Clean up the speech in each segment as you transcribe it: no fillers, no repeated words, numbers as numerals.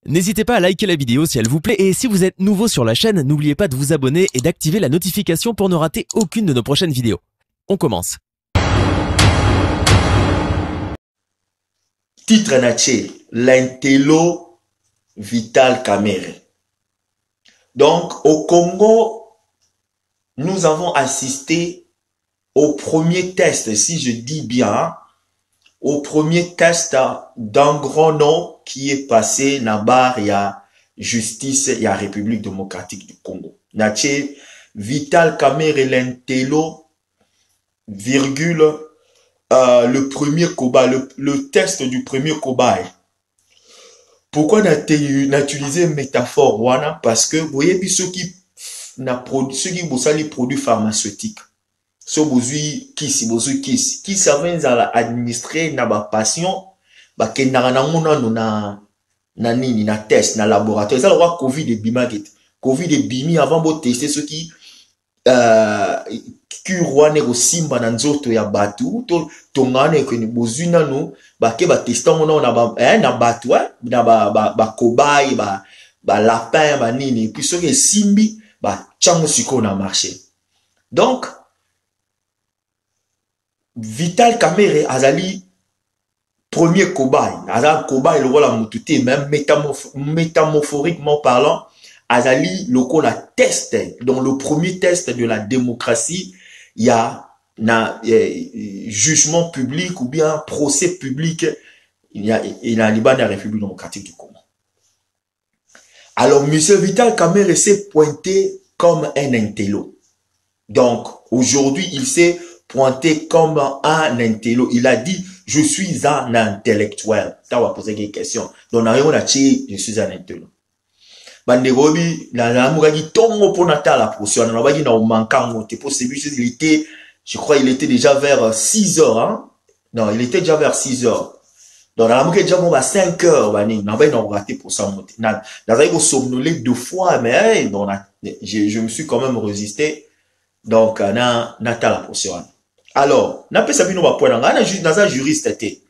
N'hésitez pas à liker la vidéo si elle vous plaît et si vous êtes nouveau sur la chaîne, n'oubliez pas de vous abonner et d'activer la notification pour ne rater aucune de nos prochaines vidéos. On commence. Titre naché, l'intello Vital Kamerhe. Donc, au Congo, nous avons assisté au premier test, si je dis bien, au premier test d'un grand nom qui est passé il y a justice, il y a République démocratique du Congo. Naché, Vital Kamerhe l'intello, virgule, le premier cobaye, le test du premier cobaye. Pourquoi n'utiliser une métaphore wana? Parce que vous voyez ceux qui bossent les produits pharmaceutiques. Ceux qui savent administrer na ba patient, ba kenara na mona na nini na test na laboratoire. Ça le roi Covid et bimaget. Covid et bimi avant de tester ceux qui kurwane ko simba na nzoto ya batu to tongane ko ni bozuna no ba ke ba testa mona na ba na batu na ba cobaye ba lapin ba nini puis ceux qui simbi ba chango siko na marché. Donc Vital Kamerhe azali premier cobaye, azali cobaye le rôle mutute même métaphoriquement parlant, azali loko la test. Dans le premier test de la démocratie, il y a jugement public ou bien procès public, il y a Liban la République démocratique du Congo. Alors monsieur Vital Kamerhe s'est pointé comme un intello. Donc aujourd'hui il s'est pointé comme un intello. Il a dit, je suis un intellectuel. Ça va poser des questions. Donc, je suis un intello. Banderobi, tongo pour la portion. Je crois il était déjà vers 6 heures, hein? Non, il était déjà vers 6 heures. Donc, on a déjà à 5 heures, on a raté pour ça. On a somnolé 2 fois, mais je me suis quand même résisté. Donc, on a la portion. Alors, n'a pas sabi no ba point nga na juriste té.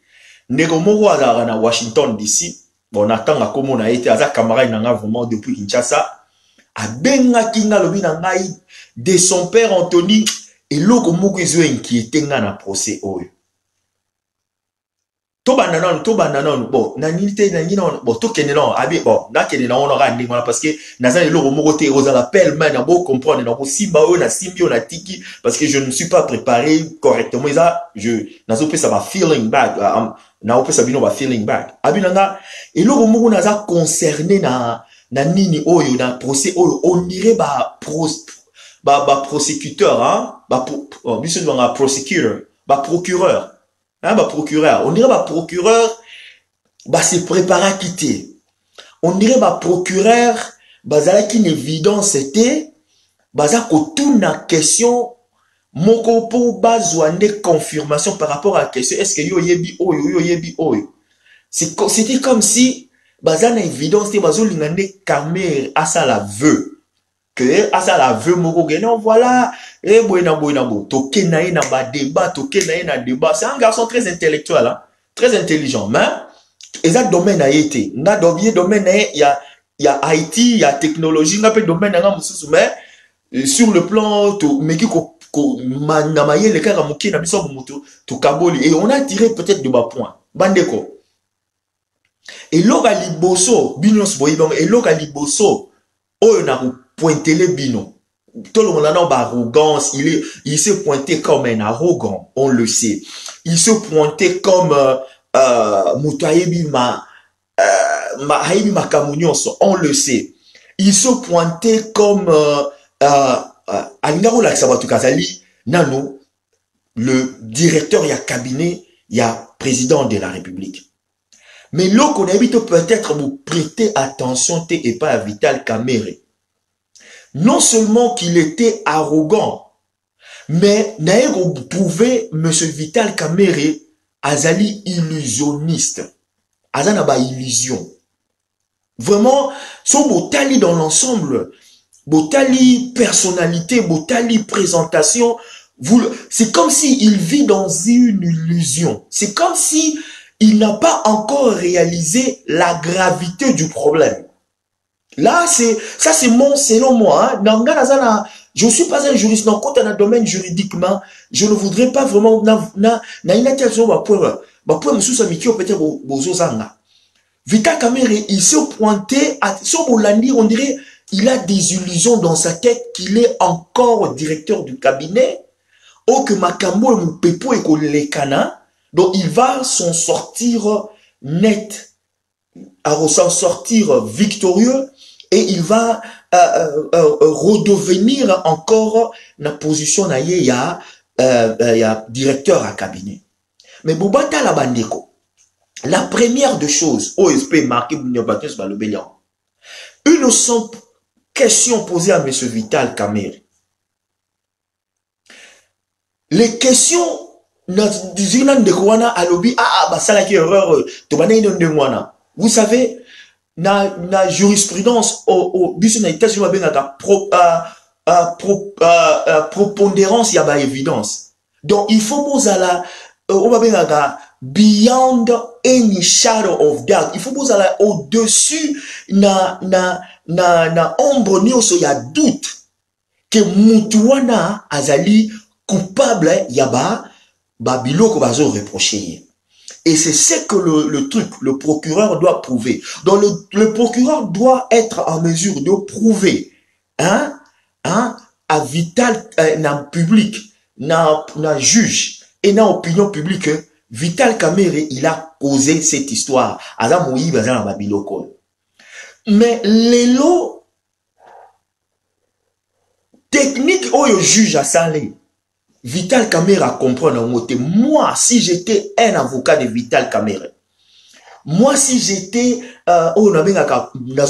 Ndeko moko azara na Washington DC, bon atanga komo na été aza camarade na nga vraiment depuis Kinshasa, abenga kinga lobi na ngai de son père Anthony eloko moko ezo inquiété nga na procès oyo. To banda non bon na nilité na ngina bon to kene non abi bon na kene na on aura ndingo parce que naza eloko moko te oza la pelle main na bo comprendre na ko simba o na simbio na tiki parce que je ne suis pas préparé correctement ça nazo pe ça va feeling back na opesa bino ba feeling back abi nanga eloko moko naza concerné na nini oyo na procès oyo on dirait ba prosécuteur hein biso nga prosecutor ba procureur. Hein, procureur. On dirait procureur se prépare à quitter. On dirait procureur qui une évidence c'était toute la question moko po bazouane confirmation par rapport à la question est-ce que yo yebi oyo. C'était comme si bazana évidence te bazolingane Kamerhe à ça la veut. Que à ça la veut moko non voilà et toke na ba débat toke na débat c'est un garçon très intellectuel hein? Très intelligent mais exact domaine a été na domaine il y a Haïti il y a technologie na pe domaine nga mususu mais sur le plan to meki ko na maye le kaka moki na biso moto to kaboli et on a tiré peut-être de bas points bandeko et loka liboso binos boyibang et loka liboso oyo na pointer les bino. Tout le monde a une arrogance, il s'est pointé comme un arrogant, on le sait. Il se pointait comme on le sait. Il se pointait comme le directeur, il y a cabinet, il y a président de la République. Mais là qu'on habite peut-être vous prêter attention et pas à Vital Kamerhe. Non seulement qu'il était arrogant, mais vous pouvez, monsieur Vital Kamerhe, azali illusionniste. Azana ba illusion. Vraiment, son botali dans l'ensemble, botali personnalité, botali présentation, c'est comme si il vit dans une illusion. C'est comme si il n'a pas encore réalisé la gravité du problème. Là, ça c'est selon moi, hein, je ne suis pas un juriste, non, quand dans le domaine juridiquement, je ne voudrais pas vraiment, Vital Kamerhe, il s'est pointé à Sobolandi, on dirait, il a des illusions dans sa tête qu'il est encore directeur du cabinet, ou que Makambo et Moupepo et Kolekana, donc il va s'en sortir net, s'en sortir victorieux, et il va redevenir encore dans la position na il y a directeur à cabinet. Mais Boubata la bandeko. La première des choses, OSP marqué une simple question posée à M. Vital Kamerhe. Les questions, vous savez, na jurisprudence propondérance, il y a évidence. Donc, il faut vous aller beyond any shadow of doubt. Il faut vous aller au-dessus na ombre nyoso ya doute que mutuana azali coupable yaba babiloko bazo reprocher. Et c'est ce que le procureur doit prouver. Donc le procureur doit être en mesure de prouver à Vital dans public, dans juge et dans opinion publique, Vital Kamerhe, il a causé cette histoire. Mais les lots techniques où le juge a salé, Vital Kamerhe comprend un mot. Moi, si j'étais un avocat de Vital Kamerhe, moi, si j'étais,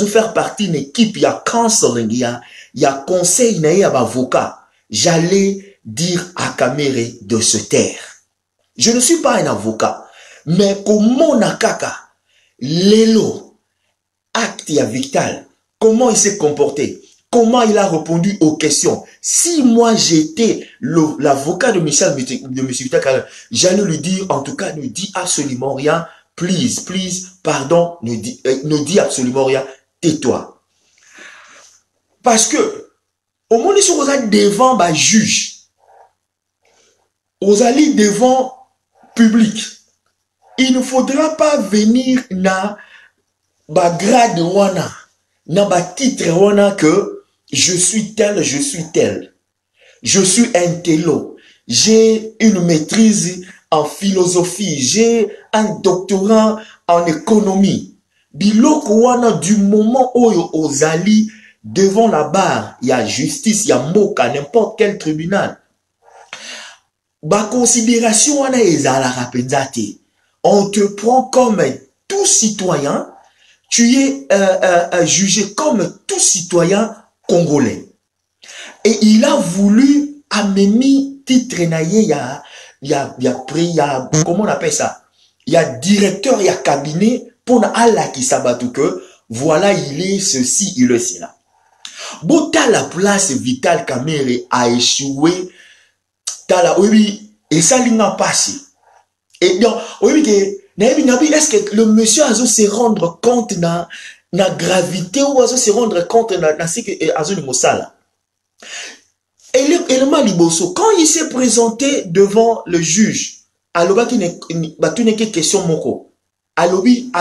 faire partie d'une équipe, il y a counseling, il y a conseil, il y a avocat, j'allais dire à Kamerhe de se taire. Je ne suis pas un avocat, mais comment Nakaka, l'élo, acte à Vital, comment il s'est comporté, comment il a répondu aux questions. Si moi j'étais l'avocat de M. Vital, j'allais lui dire, en tout cas, ne dis absolument rien, please, pardon, ne dis absolument rien, tais-toi. Parce que, au moment où vous êtes devant le juge, vous allez devant public, il ne faudra pas venir na grade wana, na titre wana que je suis tel, je suis un télo, j'ai une maîtrise en philosophie, j'ai un doctorat en économie. Biloko wana, du moment où ozali devant la barre, il y a justice, il y a moka, n'importe quel tribunal. Ba considération wana ezala rapenzate. On te prend comme tout citoyen, tu es jugé comme tout citoyen congolais. Et il a voulu amener titre naye comment on appelle ça? Il y a directeur, il y a cabinet pour Allah qui s'abattu que voilà, il est ceci, il est cela. Bota la place Vital Kamerhe a échoué. Oui, et ça l'a passé. Et donc, oui, est-ce que le monsieur a se rendre compte de la gravité ou a se rendre compte de ce que a se mosala? Élément liboso, quand il s'est présenté devant le juge, aloba qui n'est que question moko, alobi,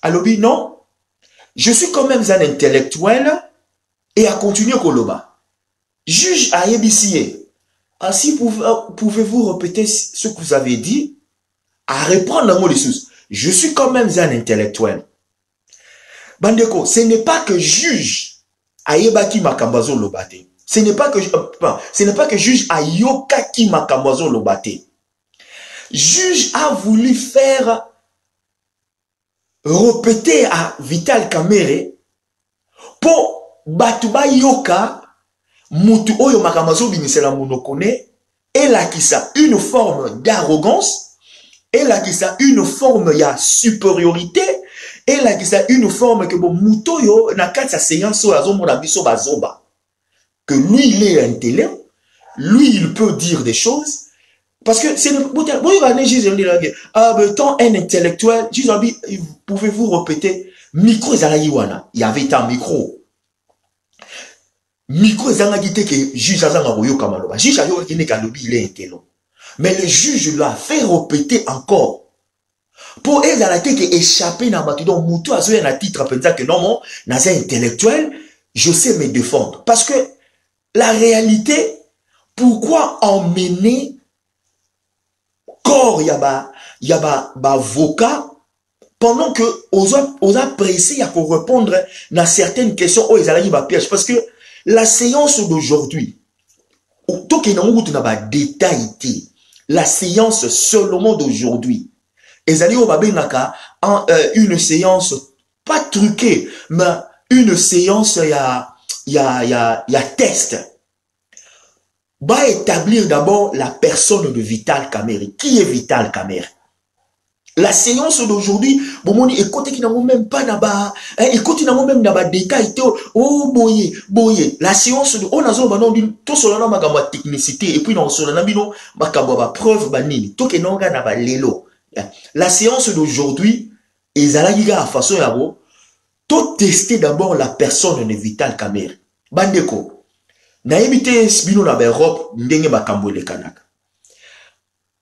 alobi, non, je suis quand même un intellectuel et a continué koloba. Juge à EBCA, ainsi pouvez-vous répéter ce que vous avez dit, à reprendre dans les sources. Je suis quand même un intellectuel. Bandeko, ce n'est pas que juge à Yebaki Makambazo Lobate. Ce n'est pas que juge à Yokaki Makambazo Lobate. Juge a voulu faire répéter à Vital Kamerhe pour Batuba Yoka mutu oyo makamazo binisela monokone, elle a qui ça une forme d'arrogance, elle a qui ça une forme ya supériorité, elle a qui ça une forme que bon muto yo na kati sa séance oyo azomona biso bazoba que lui il est intelligent, lui il peut dire des choses, Parce que c'est le tant un intellectuel, pouvez-vous répéter, micro Zalayiwana, il y avait un micro. Micro Zangagite que juge Azangaroyo Kamaloba. Juge Ayo Kine Kalobi, il est intello. Mais le juge l'a fait répéter encore. Pour elle, elle a été échappée dans ma donc Moutou a un titre à penser que non, mon, dans un intellectuel, je sais me défendre. Parce que la réalité, pourquoi emmener corps, il y a avocat, pendant que aux appréciés, il y a pour répondre à certaines questions, oh, ils arrivent à piège. Parce que la séance d'aujourd'hui, tout qui n'a détail, la séance seulement d'aujourd'hui, ils allaient au Babenaka, une séance pas truquée, mais une séance, il y a test. Va établir d'abord la personne de Vital Kamerhe. Qui est Vital Kamerhe? La séance d'aujourd'hui, bon, écoutez qui n'a même pas là-bas, écoutez n'a même là-bas détail, oh boye, la séance de, on a zo banon d'une, tout cela n'a pas technicité, et puis non cela n'a bino, ma preuve banini, tout qui n'a pas lelo. La séance d'aujourd'hui, ils allaient à façon yabo, tout tester d'abord la personne de Vital Kamerhe. Bandeko, na évité bino na Europe, ndenge makambo le kanaka.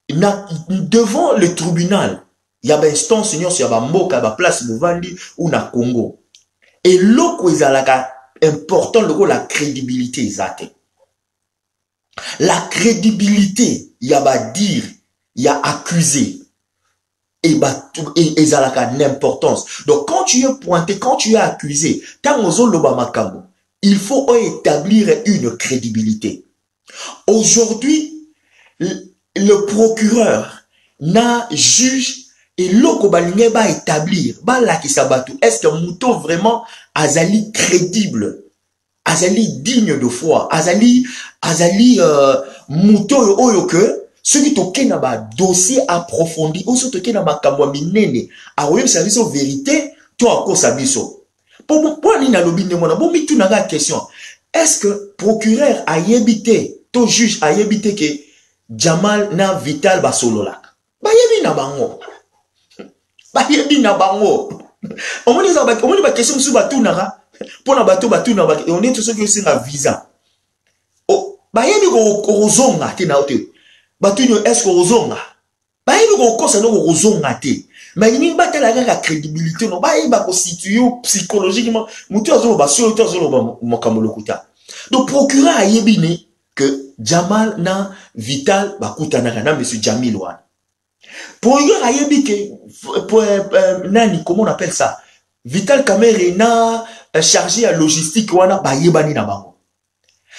Devant le tribunal, il y a une instance, il y a une place Mouvandi ou na Congo. Et l'autre, il y a important, la crédibilité, la crédibilité, il y a dire, il y a accusé. Et il y a l'importance. Donc, quand tu es pointé, quand tu es accusé, il faut établir une crédibilité. Aujourd'hui, le procureur n'a juge et l'oko balingue va établir est-ce que Mouto vraiment azali crédible, azali digne de foi, azali Mouto oyo que ceux qui toquent na ba dossier approfondi ou ceux qui na ba kamwa minene a royem service vérité to ako sabiso pour ni na lobi ndemona bon mi tu na ga question est-ce que procureur a yebité to juge a yebité que Jamal na Vital basololak ba yebi na bango. Bayebi na bango. On me dit question sur bateau nara pour na bateau na et on est tous ceux qui sont à visa. Oh, bayebi ko zonga te na ote. Bateau est-ce ko zonga? Bayebi ko kosa no zonga te. Mais ni batela la crédibilité no bayebi ba constituer psychologiquement mutu azo ba sur mutu azo ba makambo lokuta. Donc procureur ayebi ne que Jamal na Vital bakutana na monsieur Jamil wan. Pour nani, comment on appelle ça? Vital Kamerhe na chargé à logistique wana ba yebani na bango.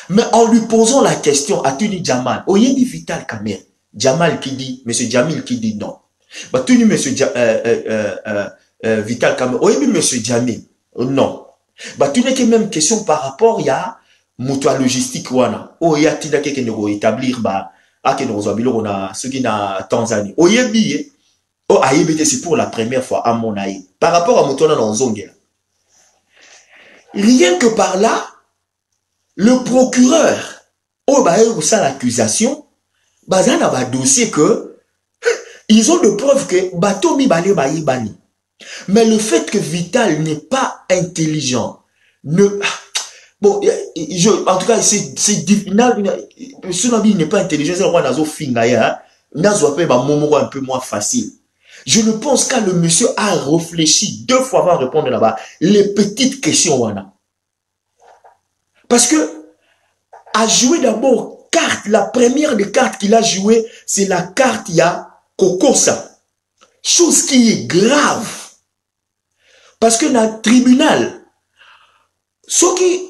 Mais en lui posant la question à Tuni Jamal, oyebi Vital Kamerhe, Jamal qui dit, monsieur Jamil qui dit non. Bah Tuni monsieur Vital Kamerhe, oyebi monsieur Jamil, non. Bah Tuni qui même question par rapport ya mutua logistique wana. O ya tina ke ne établir ba ake no zobilo na ceux qui na Tanzanie. Oyebi oh, aïe, c'est pour la première fois à mon aïe. Par rapport à Moutona dans Zongue. Rien que par là, le procureur, oh, bah, ça l'accusation, bah, ça n'a dossier que, ils ont de preuves que, bateau mi balé, bah, bani. Mais le fait que Vital n'est pas intelligent, bon, en tout cas, c'est ce Nabi n'est pas intelligent, c'est le roi Nazo Fingaya, Nazo appelle, bah, momo un peu moins facile. Je ne pense qu'à le monsieur a réfléchi 2 fois avant de répondre là-bas les petites questions wana. Parce que a joué d'abord carte, la première des cartes qu'il a joué, c'est la carte ya Kokosa. Chose qui est grave. Parce que dans le tribunal, ceux qui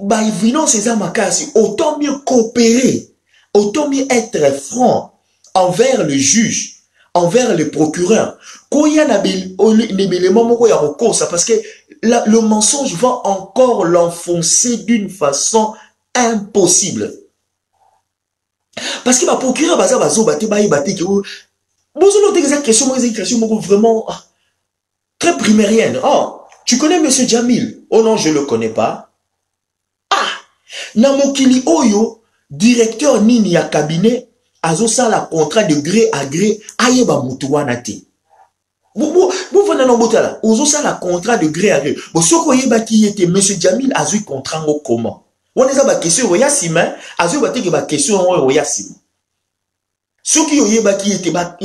bah ils ces amakasi, autant mieux coopérer, autant mieux être franc envers le juge. Envers le procureur. Parce que le mensonge va encore l'enfoncer d'une façon impossible. Parce que le procureur va vraiment très primérienne. Oh, tu connais monsieur Jamil? Oh non, je ne le connais pas. Ah, Namokili Oyo, directeur Nini à cabinet, azo ça la contrat de gré à gré ayeba mutu wana te. Vous venez dans botala, ozo ça la contrat de gré à gré. Bon soko yeba qui était monsieur Djamil azu contrat ngo comment? On est à ba question oya sima, azu ba te ke ba question oya sima. Soki yeba qui était ba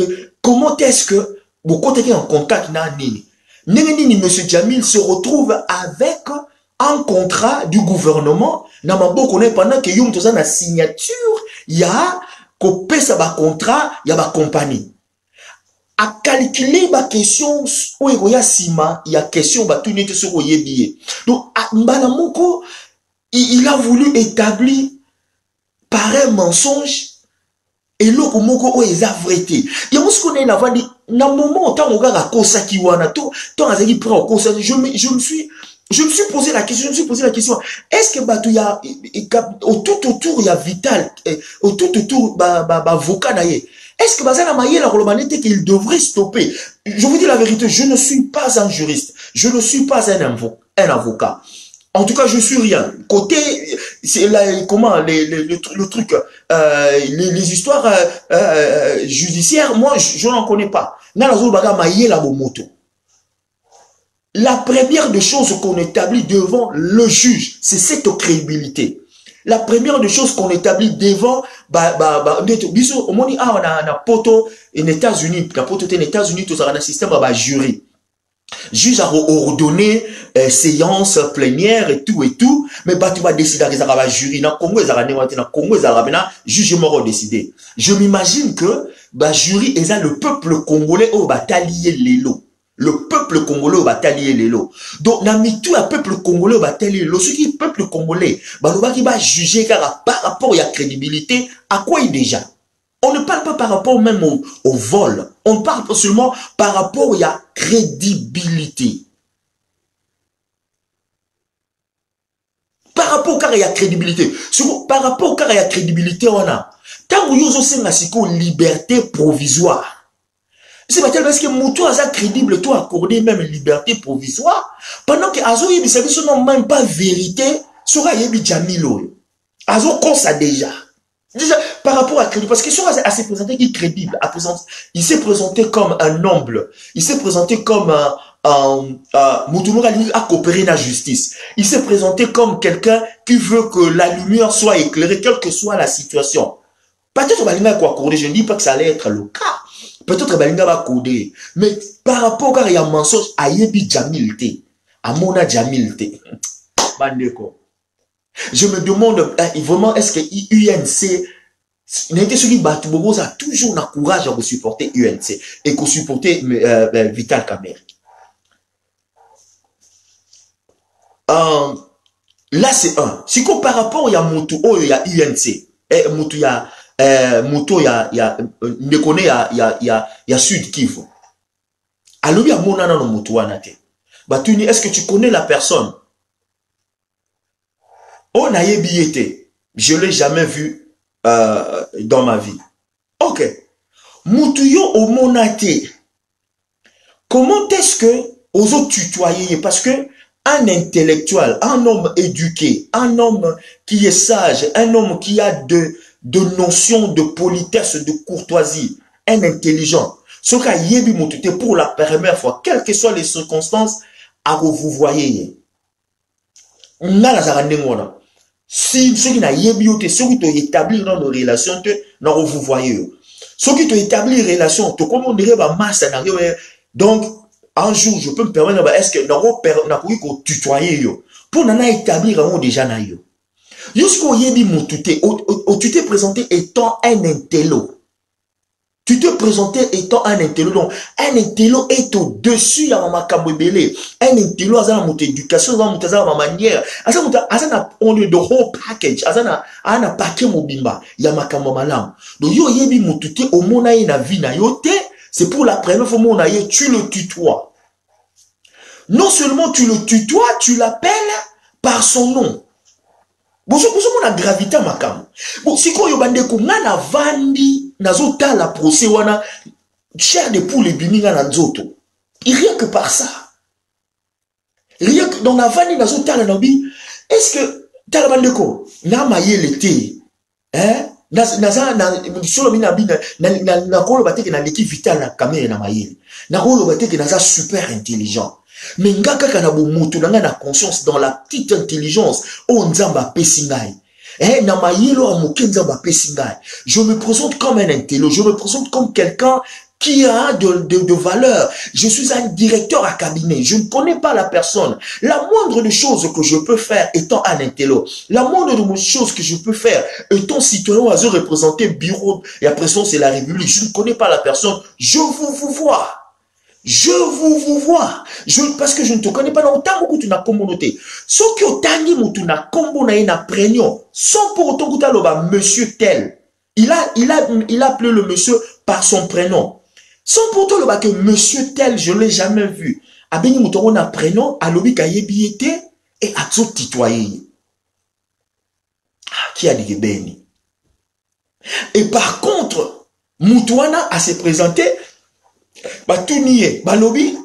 comment est-ce que vous côté en contact na nini? Nini monsieur Djamil se retrouve avec un contrat du gouvernement na maboko na pendant que yum toza na signature ya ko pesa ba contrat ya ba compagnie a calculer ba question o ya sima ya question ba tout nete sur yebié. Donc mbala moko il a voulu établir par un mensonge et l'autre moko o eza vérité. Ya musko na vandi na moment tant oga ko saki wana to azaki prend ko sa je me suis posé la question, est-ce que Batou ya tout autour il y a Vital, au tout autour avocat naie. Est-ce que Bazana Maye la Rolomanete qu'il devrait stopper? Je vous dis la vérité, je ne suis pas un juriste, je ne suis pas un avocat. En tout cas, je suis rien. Côté, c'est comment le truc, les histoires judiciaires, moi je n'en connais pas. Nalazo Baga Maye la Bomoto. La première des choses qu'on établit devant le juge, c'est cette crédibilité. La première des choses qu'on établit devant, biso, on dit, on a poto, en États-Unis, poto, en États-Unis, tout ça, on a un système, jury. Juge a ordonné, séance plénière et tout, mais tu vas décider que ça va jury, na Congo, juge mort décidé. Je m'imagine que, jury, est le peuple congolais, talier les lots. Le peuple congolais va talier les lots. Donc, na mitou a peuple congolais va talier les lots. Ce qui est peuple congolais, qui va juger car par rapport à la crédibilité, à quoi il déjà? On ne parle pas par rapport même au vol. On parle seulement par rapport à la crédibilité. Par rapport à la crédibilité. Par rapport à la crédibilité, on a. Tant que nous avons liberté provisoire. C'est parce que Moutou a crédible, toi accordé même liberté provisoire, pendant que Azo Yebi Sabiso n'ont même pas vérité sur Yebi Djamilo. Azo comme ça déjà. Déjà, par rapport à crédible, parce que sur à s'est présenté qui est crédible, il s'est présenté comme un noble, il s'est présenté comme Moutou Mourali a coopéré dans la justice, il s'est présenté comme quelqu'un qui veut que la lumière soit éclairée, quelle que soit la situation. Peut-être que je ne dis pas que ça allait être le cas. Peut-être Balinga va coder. Mais par rapport à un mensonge, à Yebi Djamilte, à Mona Djamilte, je me demande vraiment est-ce que UNC, a toujours le courage de supporter UNC et de supporter Vital Kamerhe. Là, c'est un. Si par rapport à Moutou, il y a UNC, Moutou, il y a Moto ya Sud Kivu. Alors il y a mon nana no moto anate. Batuni, est-ce que tu connais la personne? On a yebiete. Je l'ai jamais vu dans ma vie. Ok. Mutuyo au monate. Comment est-ce que aux autres tutoyer? Parce que un intellectuel, un homme éduqué, un homme qui est sage, un homme qui a de notions de politesse, de courtoisie, un intelligent. Ce qu'a yebi motute pour la première fois, quelles que soient les circonstances, à vous voyez. Si ceux qui n'a yebi yote, ceux qui t'ont établi dans nos relations, n'a vous voyez. Ceux qui t'ont établi une relation, tout comme on dirait, masse, donc, un jour, je peux me permettre, est-ce que n'a pas tutoyer pour n'en établir un déjà na yo. Jusqu'au yebi moutouté, tu t'es présenté étant un intello. Tu te présentais étant un intello. Donc, un intello est au-dessus de ma kamwebele. Un intello a une éducation, a une manière. On est the whole package. Un paquet mobimba. Il y a ma malam. Donc, yo yebi moutouté, au mona na vie na yote, c'est pour la première fois mona ye, tu le tutoies. Non seulement tu le tutoies, tu l'appelles par son nom. Bonjour, on a gravité à ma cam. Bon, si quoi yobande ko ngana vandi nazota la procès wana chair de poule et biminga na nzoto. Et rien que par ça. Rien que dans la vandi nazota la nabi, est-ce que talabande ko na maye l'été, hein? Sur le mina na kolo bateke na l'équipe vitale na caméra na mayele. Na kolo bateke na super intelligent. Mais ngaka kana bo mutu na conscience dans la petite intelligence o nzamba pesingai. Na mayelo amoke nzamba pesingai. Je me présente comme un intello, je me présente comme quelqu'un qui a de valeur. Je suis un directeur à cabinet. Je ne connais pas la personne. La moindre des choses que je peux faire étant un intello, la moindre des choses que je peux faire étant citoyen à représenter bureau et après ça c'est la République. Je ne connais pas la personne. Je vous vois. Je vous vois. Parce que je ne te connais pas. Non, tant que tu n'as communauté. Ce qui est tangi mutu na kombo na ina prénom, sans pour autant que tu as monsieur tel. Il a appelé le monsieur par son prénom. Sans pourtant le que monsieur tel, je ne l'ai jamais vu. Abeni mouton na prénom, à l'obi kayebiete et à tout titoyer. Qui a dit Beni? Et par contre, Moutouana a se présenté, bah tout nié, bah l'obi,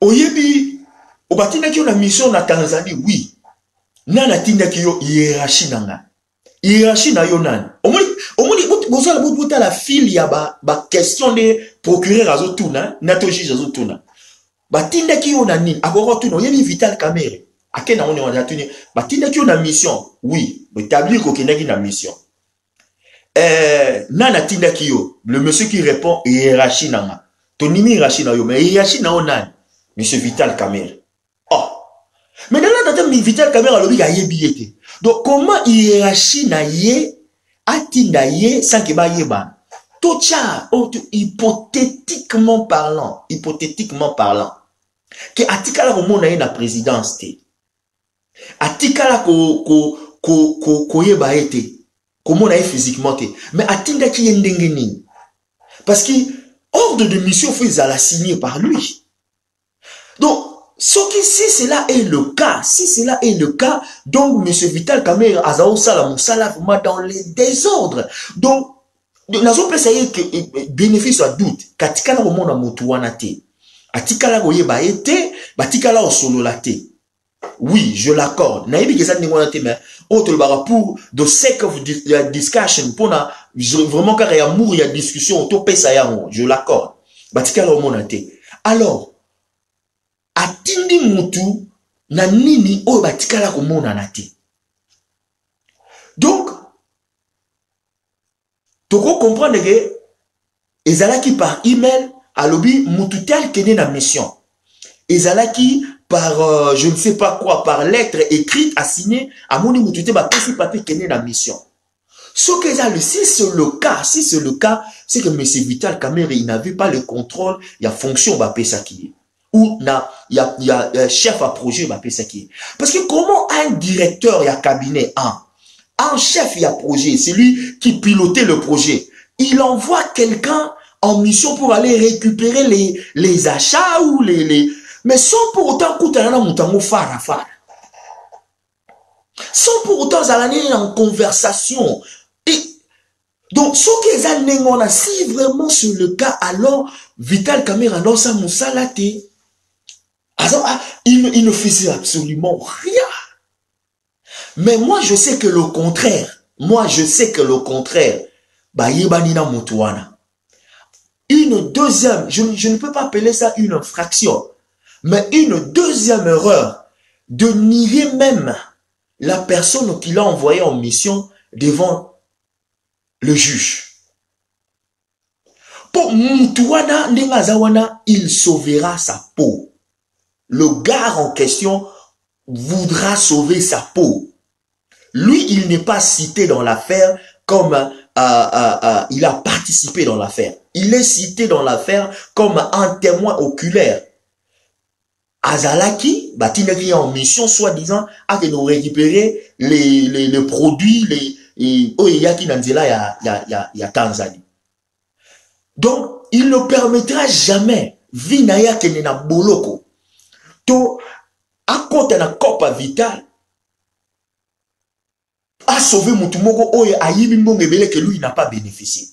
oyebi, au batina qui a mission na Tanzanie, oui. Nana tinda ki yo hiérarchie nanga. Hiérarchie na yo nan. Omoni bozala boutouta la file ya ba question de procureur azotuna, nato juge azotuna. Ba tinda ki yo na nini? Akoko tuna yebi Vital Kamerhe. Akena on est tuni. Ba tinda ki yo na mission. Oui, établir ko kenaki na mission. Nana tinda ki yo, le monsieur qui répond hiérarchie nanga. Tonimi hiérarchie na yo, mais hiérarchie na yo nan. Monsieur Vital Kamerhe. Oh. Mais dans la date Vital Kamerhe a lobi a yebi. Donc comment hiérarchie na ye atinda ye sans que ba yeba. Tocha hypothétiquement parlant, que atikala ko mona ye na présidence te. Atikala ko yeba ete. Ko mona ye physiquement te. Mais atinda ki ye ndenge nini. Parce que ordre de mission faut la signer par lui. Donc si cela est le cas, donc M. Vital Kamerhe Azao Salam vraiment dans les désordres. Donc, nous avons essayé que bénéfice à doute, katikala au monde à Moutouana te, atikala oyeba ete, batikala au solo la te. Oui, je l'accorde. Naïbi que ça n'est pas mais autre pour the sake of discussion, pour vraiment car il y a amour, il y a discussion, je l'accorde. Batikala au monde te. Alors, atindi mutu na nini oyo batikala komona na te. Donc toko comprendre que ezalaki par email alobi mutu tel kene na mission. Ezalaki par je ne sais pas quoi, par lettre écrite assignée à moni mutu te ba pesi papier kene na mission. Si c'est le cas, c'est que M. Vital Kamerhe il n'avait pas le contrôle, il y a fonction ba pesa qui ou il y a chef à projet parce que comment un directeur il y a cabinet un chef il y a projet, c'est lui qui pilotait le projet, il envoie quelqu'un en mission pour aller récupérer les achats ou mais sans pour autant koutana mutango fara sans pour autant aller en conversation. Et donc ce que ça n'engona, si vraiment c'est le cas, alors Vital Kamerhe non ça moussalate. Il ne faisait absolument rien. Mais moi, je sais que le contraire. Bah, yebanina mutuana. Une deuxième, je ne peux pas appeler ça une infraction, mais une deuxième erreur de nier même la personne qui l'a envoyé en mission devant le juge. Pour mutuana, nengazawana, il sauvera sa peau. Le gars en question voudra sauver sa peau. Lui, il n'est pas cité dans l'affaire comme il a participé dans l'affaire. Il est cité dans l'affaire comme un témoin oculaire. Azalaki, Batinaki en mission, soi-disant, à que nous récupérer les produits, Oyaki Nanzela ya Tanzanie. Donc, il ne permettra jamais, Vinaya Kenena Boloko, to à côté na Copa Vital a sauvé Moutoumoko oye a yibimbongebele que lui n'a pas bénéficié.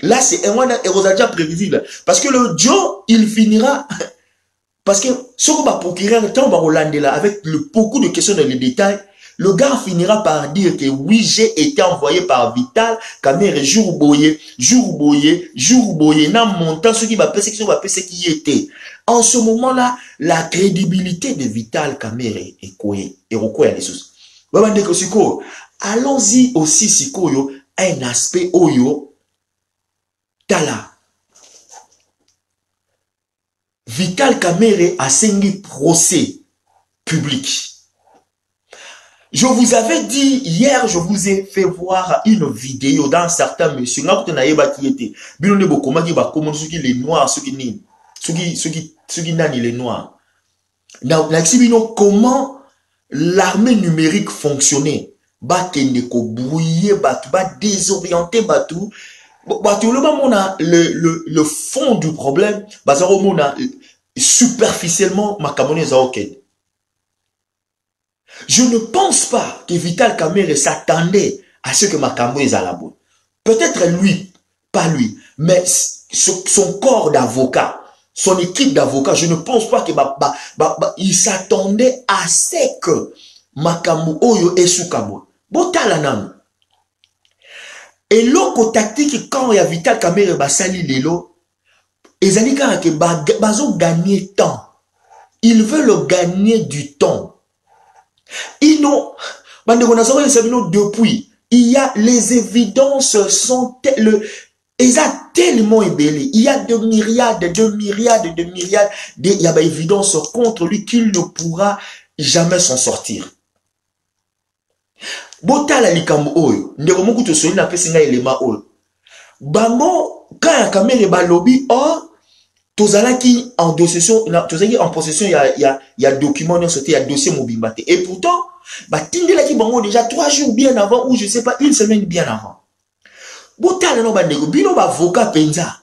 Là c'est un déjà prévisible parce que le Joe il finira parce que ce qu'on va procurer tant va Hollande là avec beaucoup de questions dans les détails le gars finira par dire que oui, j'ai été envoyé par Vital Kamerhe jour boyé, n'a montant ce qui va passer, ce qui était. En ce moment-là, la crédibilité de Vital Kamerhe est quoi? Et quoi les choses? Allons-y aussi, Sikoyo, un aspect oyo, tala. Vital Kamerhe a signé procès public. Je vous avais dit hier, je vous ai fait voir une vidéo dans certains messieurs. Les noirs, ceux qui n'ont les noirs. Comment l'armée numérique fonctionnait. Désorienter, le fond du problème, superficiellement, je ne pense pas que Vital Kamerhe s'attendait à ce que Makambo est à la bonne. Peut-être lui, pas lui, mais son corps d'avocat, son équipe d'avocats, je ne pense pas qu'il s'attendait à ce que Makambo Oyo et Soukabo. Botalanam. Et l'autre tactique, quand il y a Vital Kamerhe Basali Lelo, ils ont dit que gagner temps. Ils veulent gagner du temps. Depuis, il y a les évidences sont tellement ébellées. Il y a de myriades d'évidences contre lui qu'il ne pourra jamais s'en sortir. Botala likambo oyo, ndeko moku to soli na pesinga elema oyo. Bango quand Kamerhe balobi tozalaki en possession, il y a document il y a dossier Mobimba. Et pourtant, tindelaki bango déjà 3 jours bien avant ou je sais pas 1 semaine bien avant. Botala no bandeko, bino ba avocat penza.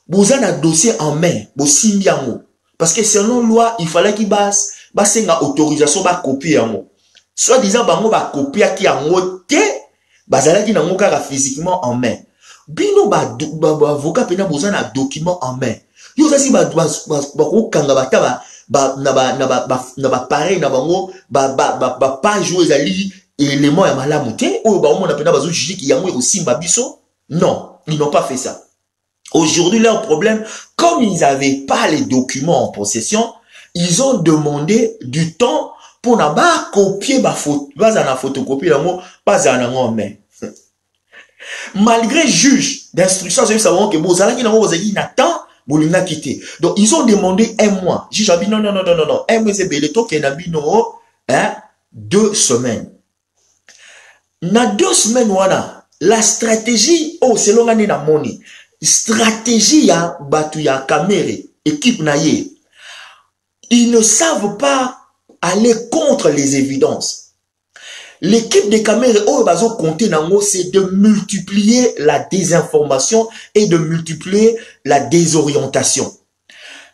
Boza na dossier en main, bo simbiango. Parce que selon loi, il fallait qu'il basenga autorisation ba copier yango. Soit disant bango ba copier ki yango te, bazalaki nango kaka physiquement en main. Bino ba avocat penza boza na document en main. Yo zasi ba kanga bataba na pareil na bango page où ezali élément ya malamu te oyo ba omona pena bazo juger ki yango osimba biso. Non, ils n'ont pas fait ça. Aujourd'hui, leur problème, comme ils n'avaient pas les documents en possession, ils ont demandé du temps pour n'a pas copier ma photo, pas en photocopie pas en main. Malgré juge d'instruction, ils savent que Bozala qui n'attend Bolinga quitté. Donc ils ont demandé 1 mois. Juge a dit non. 1 mois c'est beleto qui n'a pas 2 semaines. Na 2 semaines voilà. La stratégie, c'est long année na moni. Stratégie ya batu ya Kamerhe, équipe naye. Ils ne savent pas aller contre les évidences. L'équipe de Kamerhe, c'est de multiplier la désinformation et de multiplier la désorientation.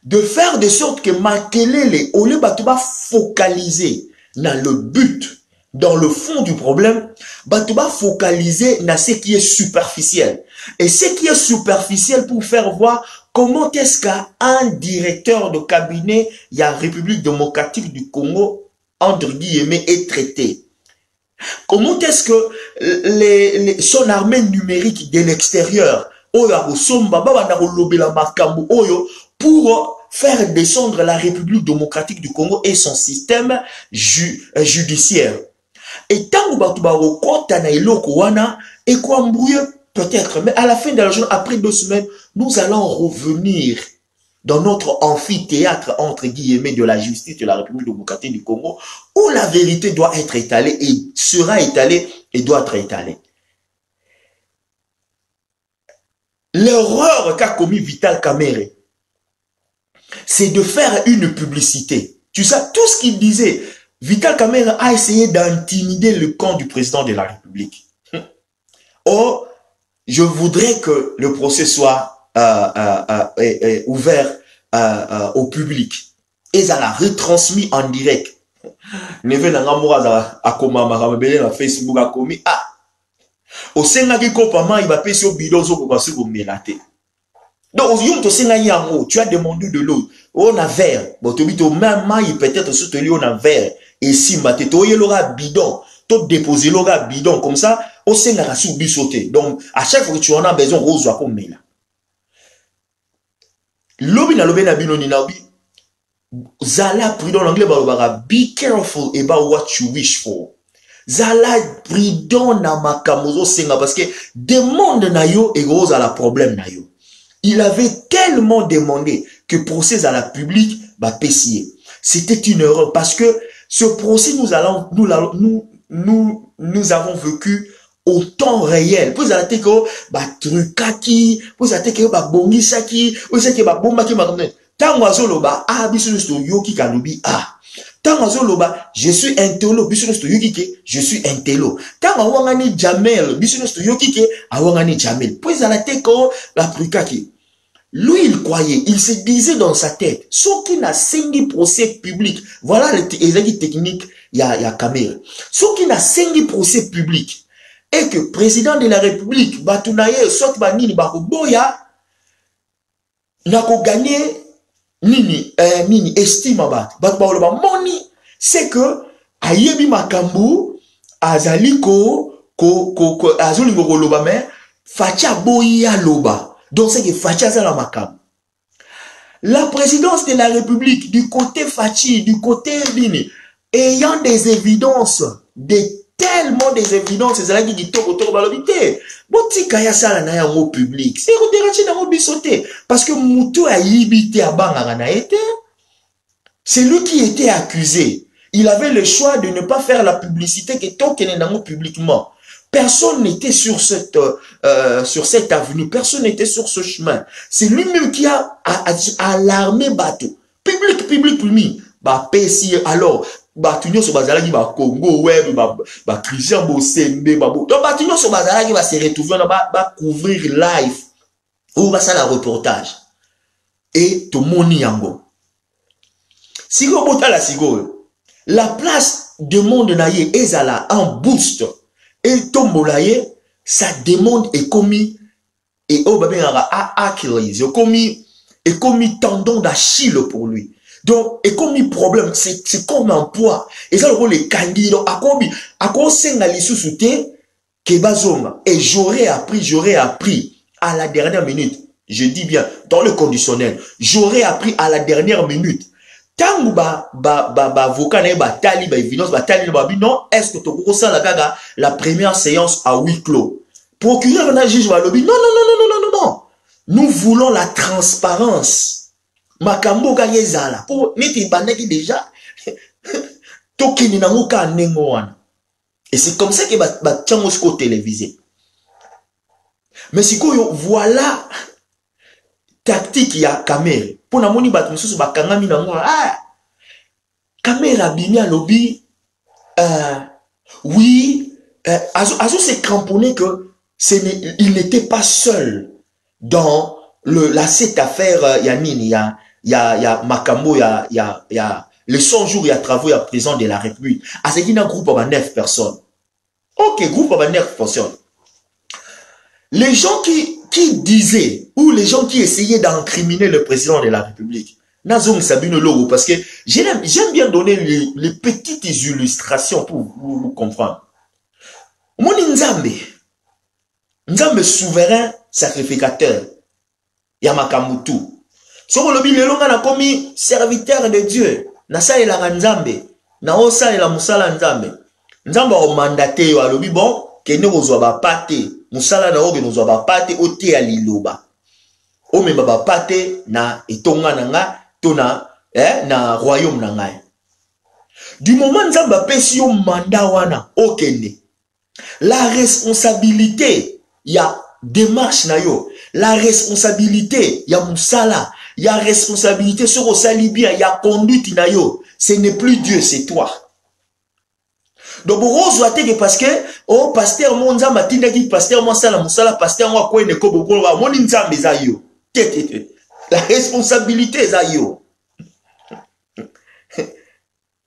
De faire de sorte que Makelele, au lieu de focaliser dans le but, dans le fond du problème, Batouba focaliser dans ce qui est superficiel. Et ce qui est superficiel pour faire voir comment est-ce qu'un directeur de cabinet, il y a République démocratique du Congo, entre guillemets, est traité. Comment est-ce que son armée numérique de l'extérieur, pour faire descendre la République démocratique du Congo et son système judiciaire. Et tant que peut-être, mais à la fin de la journée, après 2 semaines, nous allons revenir dans notre amphithéâtre, entre guillemets, de la justice de la République démocratique du Congo, où la vérité doit être étalée et sera étalée et doit être étalée. L'erreur qu'a commis Vital Kamerhe, c'est de faire une publicité. Tu sais, tout ce qu'il disait, Vital Kamerhe a essayé d'intimider le camp du président de la République. Or, je voudrais que le procès soit ouvert au public. Et ça l'a retransmis en direct. Neve Nangamoura a commis na Facebook a commis au senga qui kopama il va payer au bidon zo ko su ko melate. Donc tu as demandé de l'eau. On a verre. Bon tu bito même maille peut-être sur te on a verre et si maté to yelora bidon. to déposer loga bidon comme ça, au senga sous bisoté. Donc à chaque fois que tu en as besoin rose wa comme là. Lobi na bino ni nabi. Zala prudent l'anglais balobara, be careful about what you wish for. Zala prudent na makamozo senga parce que demande na yo et rose à la problème na yo. Il avait tellement demandé que procès à la publique va pessier. C'était une erreur parce que ce procès nous avons vécu au temps réel. Vous avez que ba trukaki, vous avez que ba bongisaki, vous avez que ba bombaki makamne. Tango loba ah biso sto yoki kalubi ah. Tango loba je suis intello biso sto yoki ke je suis intello. Tango wangani Jamel biso sto yoki ke awangani Jamel. Vous avez que la trukaki. Lui, il croyait, il se disait dans sa tête, ce qui n'a cinq procès public, voilà les techniques, il y a caméra. Ce qui n'a cinq procès public, et que président de la République, Batunaye, soit Banini, Bakoboya, n'a qu'au gagner, Nini, estime à Moni, c'est que, Ayebi Makambu, Azaliko, Azulingo Lobame, Facha Boya Loba. Donc c'est que Fachi a la makam. La présidence de la République, du côté Fachi, du côté Bini, ayant des évidences, tellement des évidences, c'est là qui toque autour de l'obité. Boti kaya sala na ya mot public. C'est redéraché na mot bisoté. Parce que Moutou a yibité à Bangara été. C'est lui qui était accusé. Il avait le choix de ne pas faire la publicité que toque n'a publiquement. Personne n'était sur cette avenue, personne n'était sur ce chemin. C'est lui-même qui a alarmé Bateau. Public, bah, PSI, alors, Batunyo sur Bazalagi, bah, Congo, Web, bah, Christian Bosembe, bah, donc, Batunyo sur Bazalagi va se retrouver, va couvrir live, ou va ça la reportage. Et tout le monde yango. Sigo Bota la Sigo, la place de monde naïe ezala en boost. Et Tombolaye, sa demande est commis, et au babé à Achilles, est commis tendon d'Achille pour lui. Donc, est commis problème, c'est comme un poids. Et ça, le rôle est candide. Donc, à quoi s'engager sous Kebazoma. Et j'aurais appris à la dernière minute. Je dis bien, dans le conditionnel, j'aurais appris à la dernière minute. Tangu avocat na batali évidence batali non est-ce que tu comprends la première séance à huis clos. Procureur na juge va lobby non. Nous voulons la transparence. Makambo ka yezala pour neti bandaki déjà tokini na ngoka nengo wana. Et c'est comme ça que ba tchangosko télévisé. Mais si voilà tactique ya caméra pour na moni bat mususu bakangami nango ah caméra bimi à lobby oui azo s'est cramponné que il n'était pas seul dans cette affaire Yanini ya Makambo ya le 100 jours il y a travaux il y a président de la République à ce qu'il y a un groupe de 9 personnes. OK, groupe de 9 personnes. Les gens qui disaient, ou les gens qui essayaient d'incriminer le président de la République, Nazong Sabine Logo, parce que j'aime bien donner les petites illustrations pour vous comprendre. Mon Nzambe souverain sacrificateur, Yamakamutu. Sur le bilan, on a commis serviteur de Dieu, Nasa et la Nzambe, Naosa et la Moussala Nzambe. Nzambe a mandaté, yo alobi bon, que nous avons pâté. Musala na oge nous avons pâté au té à liloba. O me baba pâté na etonga nanga tona na royaume nanga. Du moment nzamba pesi yo mandat wana okende. La responsabilité ya démarche na yo, la responsabilité ya musala, ya responsabilité sur osalibia ya conduite na yo, ce n'est plus Dieu, c'est toi. Donc, parce que, oh, pasteur, mon nzamba, matindaki, pasteur, mon sala, pasteur, moi, quoi, ne kobo, mon nzamba, zayo. La responsabilité, zayo.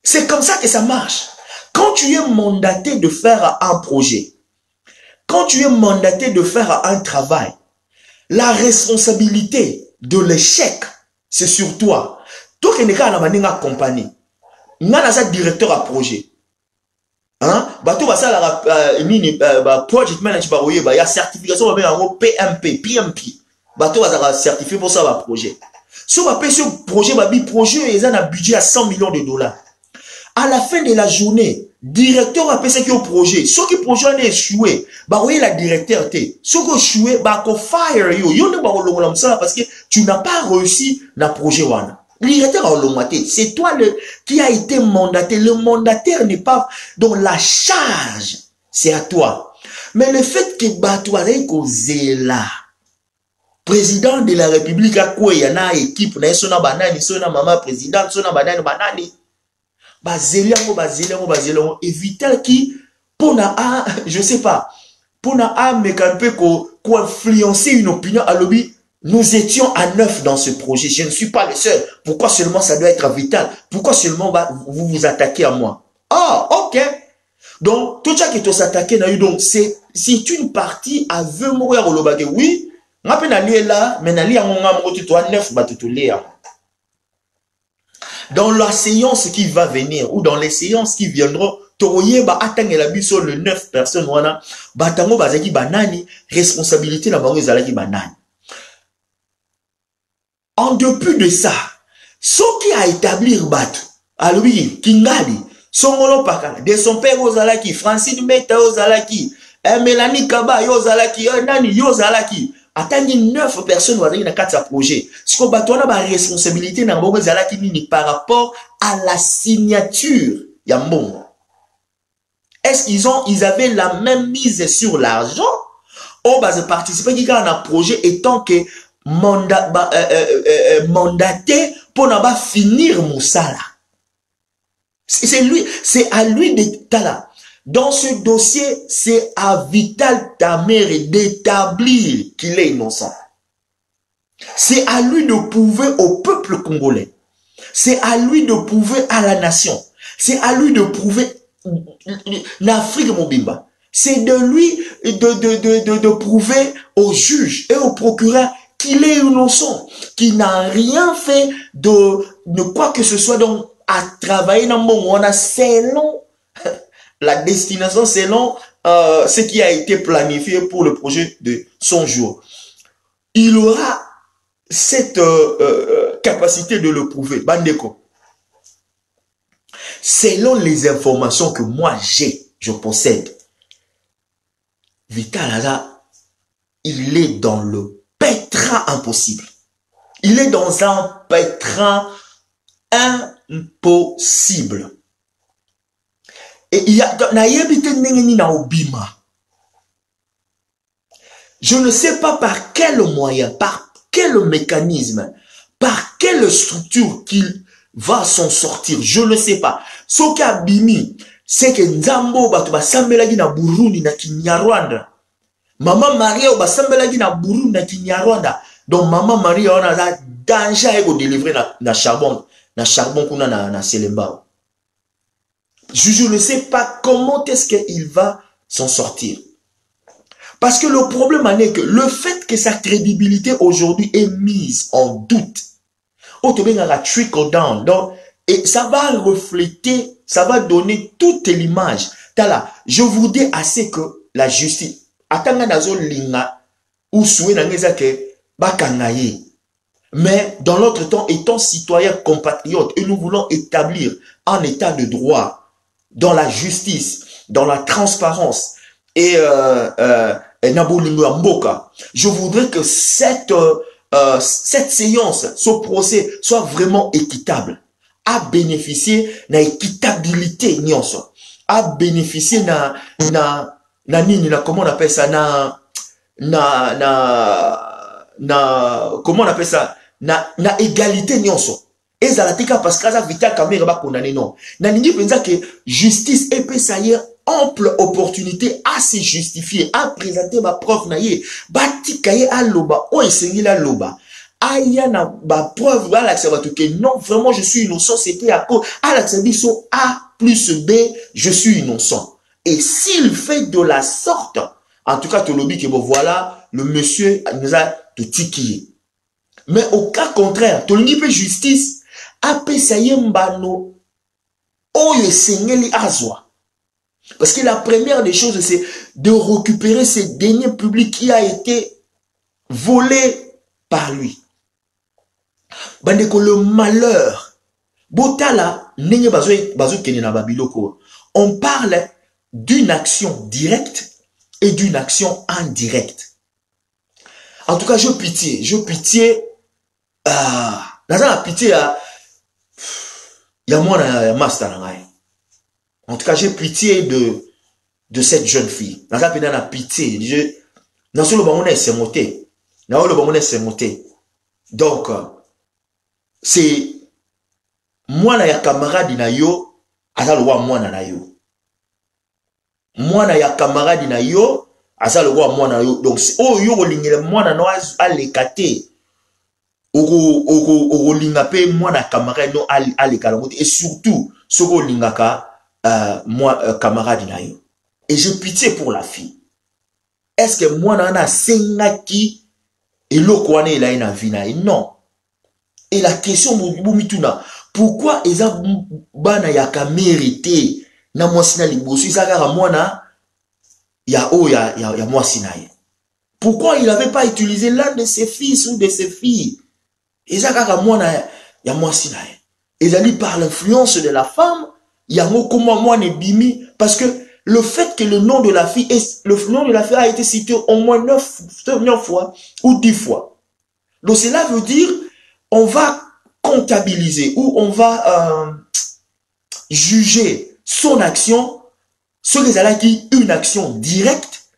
C'est comme ça que ça marche. Quand tu es mandaté de faire un projet, quand tu es mandaté de faire un travail, la responsabilité de l'échec, c'est sur toi. Toi, qui n'est pas dans ma compagnie, n'a pas directeur à projet. hein bato ba sala nini ba project manager ba ya certification ba benga PMP bato ba za certifié pour ça ba projet so ba pe ce projet ba bi projet ils ont un budget à 100 millions de dollars. À la fin de la journée, directeur a pensé qu'il y a un projet. Ce qui projet a échoué, bah oui la directeur t'es. Ce qui a échoué, bah qu'on fire yo ne pas parce que tu n'as pas réussi le projet wana. Le directeur a l'omaté. C'est toi qui a été mandaté. Le mandataire n'est pas donc la charge, c'est à toi. Mais le fait que bah toi là, président de la République a quoi y en a équipe na sona banani sona maman président sona banani. Bazeliango, éviter qui, pour je sais pas, pour influencer une opinion à lobby, nous étions à 9 dans ce projet. Je ne suis pas le seul. Pourquoi seulement ça doit être vital? Pourquoi seulement vous vous attaquez à moi? Ah, ok. Donc, tout ça qui est s'attaquer, donc, c'est une partie à 20 mourir au lobby. Oui, on a là, mais on a 9 dans la séance qui va venir ou dans les séances qui viendront, Toroye ba atteindre la biso le 9 personnes wana, batango bazaki banani, responsabilité na bango ezalaki banani. En dépit de ça, ce qui a établi Batu, alobi Kingali, Songolo Pakala, de son père Ozalaki, Francine Meta Ozalaki, Mélanie Kaba Yozalaki, Nani Yozalaki. Attendez 9 personnes dans un projet. Ce qu'on a la responsabilité par rapport à la signature. Est-ce qu'ils avaient la même mise sur l'argent? On va participer à un projet étant que mandaté pour ne pas finir Moussala. C'est à lui d'être là. Dans ce dossier, c'est à Vital Kamerhe d'établir qu'il est innocent. C'est à lui de prouver au peuple congolais. C'est à lui de prouver à la nation. C'est à lui de prouver l'Afrique Mobimba. C'est de lui de prouver aux juges et aux procureurs qu'il est innocent, qu'il n'a rien fait de quoi que ce soit, donc à travailler dans mon monde selon la destination, selon ce qui a été planifié pour le projet de 100 jours. Il aura cette capacité de le prouver. Bandeko. Selon les informations que moi je possède, Vital Aza, il est dans le pétrin impossible. Il est dans un pétrin impossible. Et il y a je ne sais pas par quel moyen, par quel mécanisme, par quelle structure qu'il va s'en sortir. Je ne sais pas. Ce qui a bimi, c'est que Nzambo ba sambelagi na Burundi na Kinyarwanda. Maman Maria ba sambelagi na Burundi na Kinyarwanda. Donc maman Maria on a danger à délivrer na charbon kuna na Selemba. Je ne sais pas comment est-ce qu'il va s'en sortir. Parce que le problème est que le fait que sa crédibilité aujourd'hui est mise en doute, trickle down, donc, et ça va refléter, ça va donner toute l'image. Je vous dis assez que la justice, mais dans l'autre temps, étant citoyen compatriote, et nous voulons établir un état de droit, dans la justice, dans la transparence, et je voudrais que cette séance, ce procès soit vraiment équitable, à bénéficier de l'équitabilité, à bénéficier comment on appelle ça, comment on appelle ça, na égalité, et ça la parce que ça Vital Kamerhe va condamner non. Naningi pensa que justice et pesayer ample opportunité à se justifier, à présenter ma preuve naie, batikaye à loba, o esengi la loba. Aya na ba preuve à l'accepter que non vraiment je suis innocent, c'était à cause à l'accepter so A plus B, je suis innocent. Et s'il fait de la sorte, en tout cas te lobby que bon voilà, le monsieur nous a tout tiqué. Mais au cas contraire, tolingi pe justice apesaye mbano oyo esengeli azwa Parce que la première des choses, c'est de récupérer ces deniers publics qui a été volé par lui. Bandeko, le malheur. Botala, on parle d'une action directe et d'une action indirecte. En tout cas, je pitié. Dans la pitié, il y a moi, master. En tout cas, j'ai pitié de cette jeune fille. Dans la pitié. Donc, c'est moi na ya camarade na yo, asa le roi moi na yo. Moi na ya camarade na yo, asa le roi moi na yo. Donc, oh yo lingere moi na no alekate. Oko linga pe moi na camarade no alekala. Et surtout, soko lingaka moi camarade na yo. Et j'ai pitié pour la fille. Est-ce que moi na senga ki elokwane ila ina vina? Non. Et la question pourquoi eza bana yaka mérité na mwasina liboso isaka mwana ya mwasina ye? Pourquoi il n'avait pas utilisé l'un de ses fils ou de ses filles? Isaka mwana ya mwasina ye. Ezali par l'influence de la femme, yango comment mwana bimi, parce que le fait que le nom de la fille a été cité au moins 9 fois ou 10 fois. Donc cela veut dire on va comptabiliser ou on va juger son action, ce que ça dit une action directe,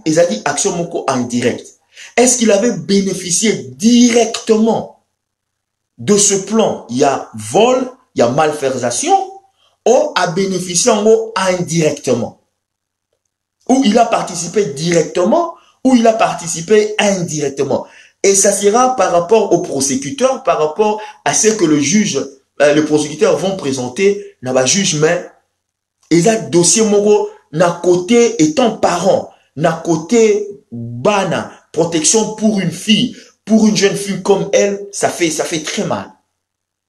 et ça dit action moko indirecte. Est-ce qu'il avait bénéficié directement de ce plan? Il y a vol, il y a malversation, ou a bénéficié en gros indirectement? Ou il a participé directement, ou il a participé indirectement? Et ça sera par rapport au prosécuteur, par rapport à ce que le juge, le prosécuteur vont présenter dans le jugement. Et ça, dossier moko, na côté étant parent, na côté bana, protection pour une fille, pour une jeune fille comme elle, ça fait très mal.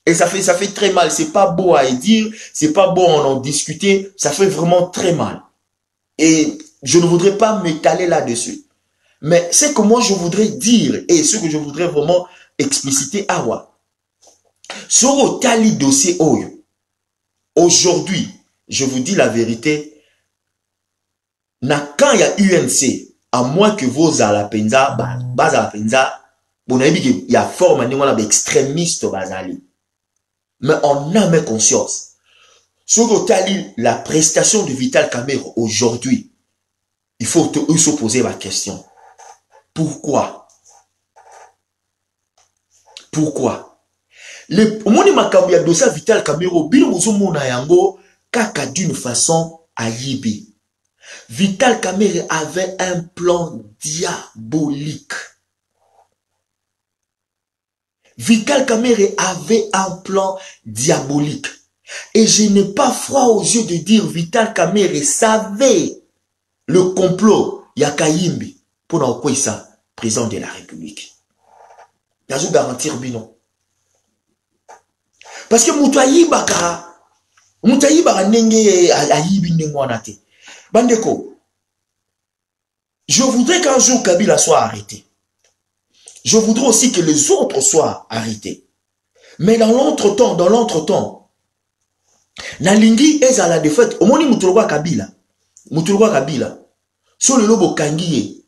Et ça fait très mal. C'est pas beau à dire, c'est pas beau à en discuter, ça fait vraiment très mal. Et je ne voudrais pas m'étaler là-dessus. Mais c'est que moi je voudrais dire, et ce que je voudrais vraiment expliciter, sur le tali dossier Oyo, aujourd'hui, je vous dis la vérité, quand il y a UNC, à moins que vos à la penza, vous avez dit qu'il y a forme d'extrémistes, mais on a même conscience. Sur le tali, la prestation de Vital Kamerhe aujourd'hui, il faut se poser la question. Pourquoi? Pourquoi? Au moins, makambo ya dossier Vital Kamerhe, bino muzomona yango kaka d'une façon ayibi. Vital Kamerhe avait un plan diabolique. Vital Kamerhe avait un plan diabolique. Et je n'ai pas froid aux yeux de dire Vital Kamerhe savait le complot Yakayimbi pour n'en ça président de la République. Je vous garantir binon. Parce que Moutayi Baka nenge ayibi nengwanate. Bandeko, je voudrais qu'un jour Kabila soit arrêté. Je voudrais aussi que les autres soient arrêtés. Mais dans l'entretemps, Nalingi est à la défaite. Au moins, Moutouloua Kabila. Sur le lobo Kangiye.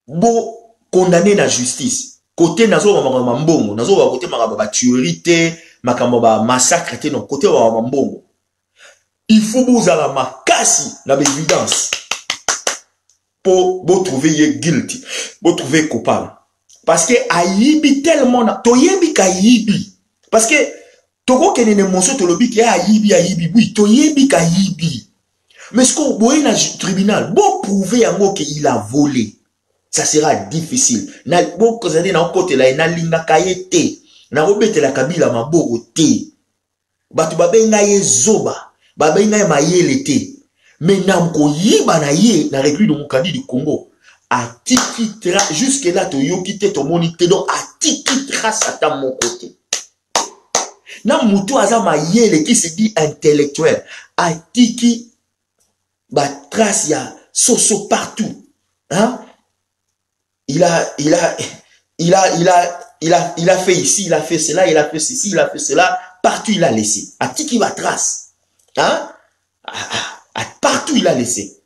Bo condamné la justice. Côté nazo mbongo. Nazo côté ma tuerie, ma massacre, non. Côté mbongo. Il faut vous à la makasi, la évidence. Pour trouver guilty. Pour trouver coupable. Parce que ayibi tellement. Toyebi kayibi. Parce que Toko kenene monso tolobi ki ayibi oui toyebi ka yibi. Mais ce qu'on voit dans le tribunal, bon prouver à moi qu'il a volé, ça sera difficile. Na bon kozade na côté là na linga kayete, na robete la Kabila maboko te. Batu babenga ye zoba, babenga ye mayele te. Mais na mko yiba na ye na république de Mukadi du Congo. A tikitra jusque là to yoki te to moni te donc a tikitra sata mon côté. na mutu aza mayele qui se dit intellectuel atiki ba trace ya soso partout, hein? Il a fait ici, il a fait cela, il a fait ceci, il a fait cela, partout il a laissé. Atiki ba trace, hein? Partout il a laissé.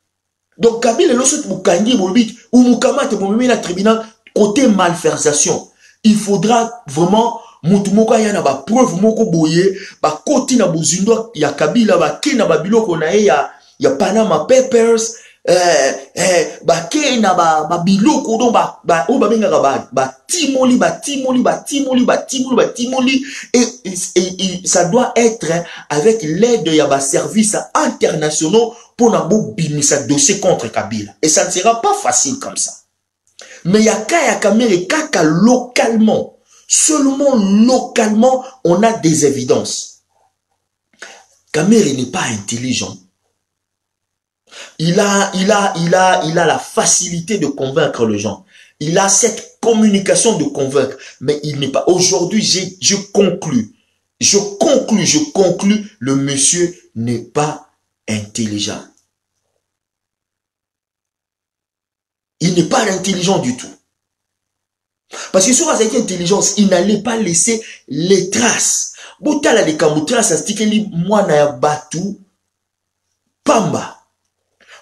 Donc Kabila lorsque Mukangi Bolbit ou Mukamate pour mener la tribunal côté malversation, il faudra vraiment mutumoko ya na ba preuve moko boye ba koti na bozindo ya Kabila ba kina ba biloko na ya Panama Papers ba kina ba biloko donc ba o ba benga ba timoli et ça doit être avec l'aide ya ba services internationaux pour na bimisa dossier contre Kabila, et ça ne sera pas facile comme ça. Mais il y a Kaya Kamere Kaka localement, seulement localement, on a des évidences. Kamere n'est pas intelligent. Il a la facilité de convaincre les gens. Il a cette communication de convaincre, mais il n'est pas. Aujourd'hui, je conclus, le monsieur n'est pas intelligent. Il n'est pas intelligent du tout. Parce que sur cette intelligence, il n'allait pas laisser les traces. Botala les kamoutraces, ça se dit moi na batu pamba.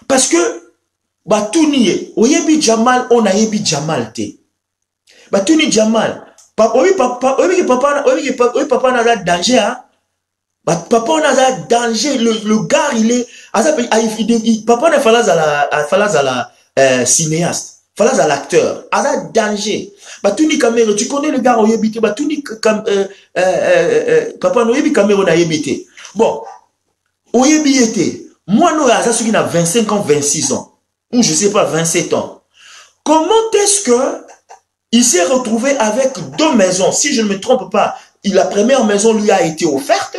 Parce que batu niye, oyebi Jamal, on a yebi Jamal te. Batu ni Jamal. Papa n'a danger, hein? Papa n'a danger. Le gars, il est. Papa n'a fallu à la cinéaste, falaz à l'acteur, à la danger. Batuni caméra, tu connais le gars au yébité, batuni papa no yébi caméra na yébité. Bon, au yébité, moi no yaza celui qui a 25 ans, 26 ans, ou je sais pas 27 ans. Comment est-ce que il s'est retrouvé avec deux maisons? Si je ne me trompe pas, la première maison lui a été offerte,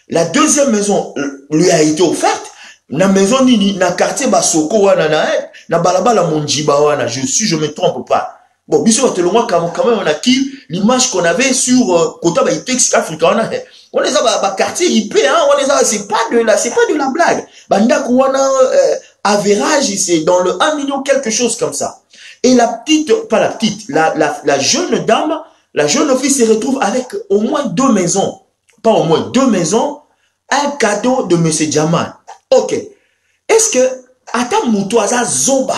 la deuxième maison lui a été offerte. Na maison nini na quartier Basoko wana na balabala Monjiba wana, je me trompe pas. Bon, biso telonga quand même on a qui l'image qu'on avait sur Kota Baitex Africa wana. On les a ba quartier IP hein, on les a, c'est pas de la blague. Banda wana average c'est dans le 1 million quelque chose comme ça. Et la jeune dame, la jeune fille se retrouve avec au moins deux maisons, pas au moins deux maisons, un cadeau de monsieur Jamal. Ok. Est-ce que ata mutu aza zoba,